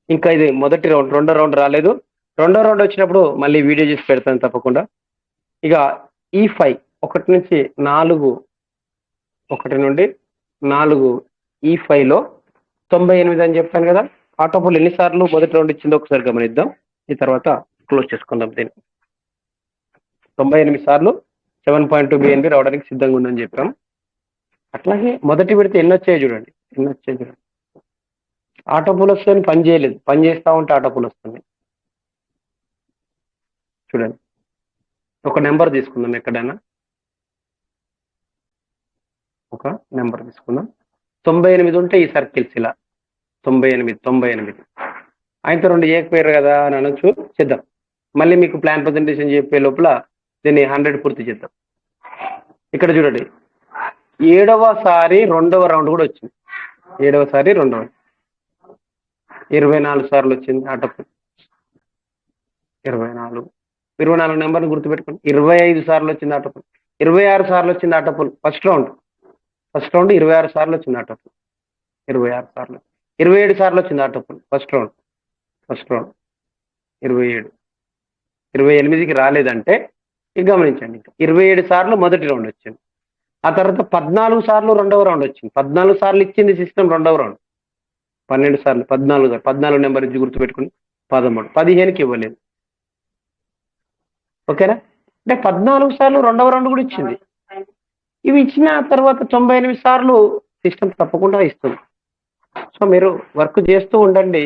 ఇంకా ఇది మొదటి రౌండ్. 2వ రౌండ్ రాలేదు. 2వ రౌండ్ వచ్చినప్పుడు మళ్ళీ వీడియో చేసి పెడతాను తప్పకుండా. ఇక E5 1 నుంచి 4 E5లో 98 అని చెప్పాను కదా. ఆటోపుల్ ఎన్నిసార్లు మొదటి రౌండ్ ఇచ్చిందో ఒకసారి గమనిద్దాం. ఈ తర్వాత క్లోజ్ చేసుకుందాం దీన్ని. 98 సార్లు 7.2 బిఎన్బి రావడానికి సిద్ధంగా ఉందని చెప్పాం. అట్లాగే మొదటి విడత ఎన్ని వచ్చాయి చూడండి. ఆటోపుల్ వస్తుంది, పని చేయలేదు. పని చేస్తూ ఉంటే ఆటోపుల్ వస్తుంది. చూడండి, ఒక నెంబర్ తీసుకుందాం. ఎక్కడైనా ఒక నెంబర్ తీసుకుందాం. 98 ఉంటే ఈ సర్కిల్స్ ఇలా 98 ఆయనతో 2 ఏకపోయారు కదా అని అనొచ్చు. చేద్దాం. మళ్ళీ మీకు ప్లాన్ ప్రజెంటేషన్ చెప్పే లోపల దీన్ని 100 పూర్తి చేద్దాం. ఇక్కడ చూడండి, 7వసారి 2వ రౌండ్ కూడా వచ్చింది. 7వసారి 2వ రౌండ్ 24 సార్లు వచ్చింది ఆటోపుల్. 24 నెంబర్ని గుర్తుపెట్టుకోండి. 25 సార్లు వచ్చింది ఆటోపుల్. 26 సార్లు వచ్చింది ఆటోపుల్. ఫస్ట్ రౌండ్ 26 సార్లు వచ్చింది ఆటోపుల్. 26 సార్లు. 27 సార్లు వచ్చింది ఆటోపుల్. First round 27. 28కి రాలేదంటే ఇక గమనించండి. 27 సార్లు మొదటి రౌండ్ వచ్చింది. ఆ తర్వాత 14 సార్లు 2వ రౌండ్ వచ్చింది. 14 సార్లు ఇచ్చింది సిస్టమ్ 2వ రౌండ్. 12 సార్లు 14 నెంబర్ ఇచ్చి గుర్తుపెట్టుకుని 13. 15కి ఇవ్వలేదు. ఓకేనా? అంటే 14 సార్లు 2వ రౌండ్ కూడా ఇచ్చింది. ఇవి ఇచ్చిన తర్వాత 98 సార్లు సిస్టమ్ తప్పకుండా ఇస్తుంది. సో మీరు వర్క్ చేస్తూ ఉండండి.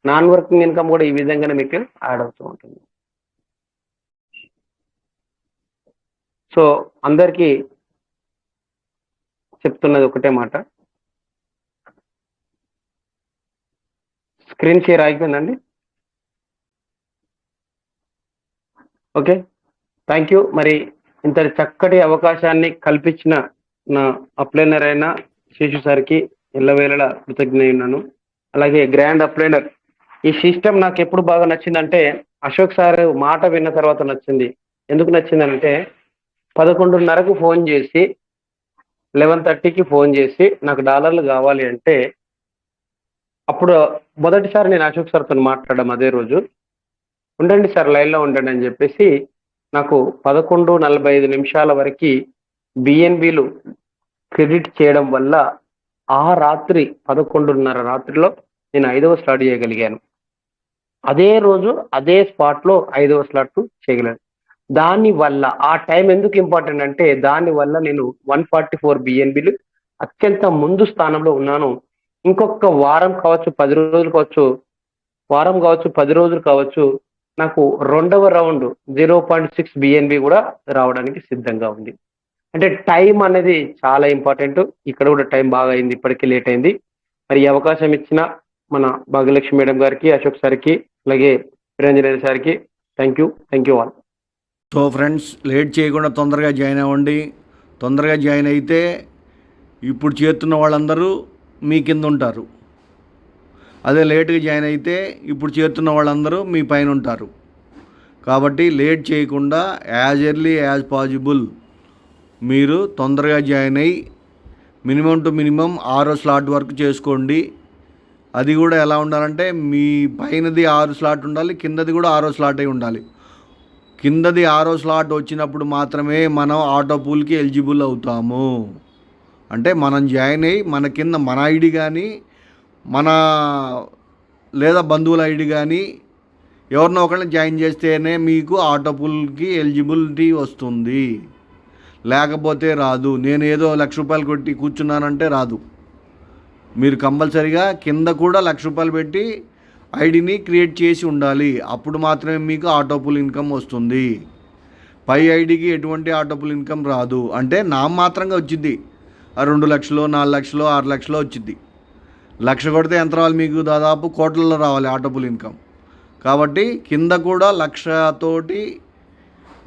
నాన్ వర్కింగ్ ఇన్కమ్ కూడా ఈ విధంగానే మీకు యాడ్ అవుతూ ఉంటుంది. సో అందరికీ చెప్తున్నది ఒకటే మాట, స్క్రీన్ షేర్ అయిపోయిందండి. Okay, thank you. మరి ఇంతటి చక్కటి అవకాశాన్ని కల్పించిన నా అప్లైనర్ అయిన శేషు సార్కి ఎల్లవేళలా కృతజ్ఞ ఉన్నాను. అలాగే గ్రాండ్ అప్లైనర్, ఈ సిస్టమ్ నాకు ఎప్పుడు బాగా నచ్చిందంటే అశోక్ సార్ మాట విన్న తర్వాత నచ్చింది. ఎందుకు నచ్చిందంటే 11:30కు ఫోన్ చేసి 11:30కి ఫోన్ చేసి నాకు డాలర్లు కావాలి అంటే అప్పుడు మొదటిసారి నేను అశోక్ సార్తో మాట్లాడడం అదే రోజు. ఉండండి సార్, లైన్లో ఉండండి అని చెప్పేసి నాకు 11:45 వరకు బిఎన్బిలు క్రెడిట్ చేయడం వల్ల ఆ రాత్రి 11:30 రాత్రిలో నేను 5వ స్లాట్ చేయగలిగాను. అదే రోజు అదే స్పాట్లో 5వ స్లాట్ చేయగలిగాను. దానివల్ల ఆ టైం ఎందుకు ఇంపార్టెంట్ అంటే దానివల్ల నేను 144 బిఎన్బిలు అత్యంత ముందు స్థానంలో ఉన్నాను. ఇంకొక వారం కావచ్చు, 10 రోజులు కావచ్చు, వారం కావచ్చు, 10 రోజులు కావచ్చు, నాకు రెండవ రౌండ్ 0.6 బిఎన్బి కూడా రావడానికి సిద్ధంగా ఉంది. అంటే టైం అనేది చాలా ఇంపార్టెంట్. ఇక్కడ కూడా టైం బాగా అయింది, ఇప్పటికీ లేట్ అయింది. మరి ఈ అవకాశం ఇచ్చిన మన భాగ్యలక్ష్మి మేడం గారికి, అశోక్ సార్కి, అలాగే వీరేంజనేయ సార్కి thank you all. So friends, late చేయకుండా తొందరగా జాయిన్ అవ్వండి. తొందరగా జాయిన్ అయితే ఇప్పుడు చేస్తున్న వాళ్ళందరూ మీ కింద ఉంటారు. అదే లేట్గా జాయిన్ అయితే ఇప్పుడు చేస్తున్న వాళ్ళందరూ మీ పైన ఉంటారు. కాబట్టి లేట్ చేయకుండా యాజ్ ఎర్లీ యాజ్ పాసిబుల్ మీరు తొందరగా జాయిన్ అయ్యి మినిమం టు మినిమం 6వ స్లాట్ వరకు చేసుకోండి. అది కూడా ఎలా ఉండాలంటే మీ పైనది 6 స్లాట్ ఉండాలి, కిందది కూడా 6వ స్లాట్ అయి ఉండాలి. కిందది 6వ స్లాట్ వచ్చినప్పుడు మాత్రమే మనం ఆటో పూల్కి ఎలిజిబుల్ అవుతాము. అంటే మనం జాయిన్ అయ్యి మన కింద మన ఐడి కానీ మన లేదా బంధువుల ఐడి కానీ ఎవరినో ఒకరిని జాయిన్ చేస్తేనే మీకు ఆటో పూల్కి ఎలిజిబిలిటీ వస్తుంది. లేకపోతే రాదు. నేను ఏదో ₹1,00,000 కొట్టి కూర్చున్నానంటే రాదు. మీరు కంపల్సరీగా కింద కూడా ₹1,00,000 పెట్టి ఐడిని క్రియేట్ చేసి ఉండాలి. అప్పుడు మాత్రమే మీకు ఆటో పూల్ ఇన్కమ్ వస్తుంది. పై ఐడికి ఎటువంటి ఆటో పూల్ ఇన్కమ్ రాదు. అంటే నామమాత్రంగా వచ్చింది. 2 లక్షలు, 4 లక్షలు, 6 లక్షలు వచ్చింది. 1,00,000 కొడితే ఎంత రావాలి మీకు? దాదాపు కోట్లలో రావాలి ఆటో పూల్ ఇన్కమ్. కాబట్టి కింద కూడా 1,00,000 తోటి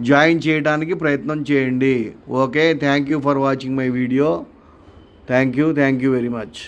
జాయిన్ చేయడానికి ప్రయత్నం చేయండి. Okay, thank you for watching my video. Thank you very much.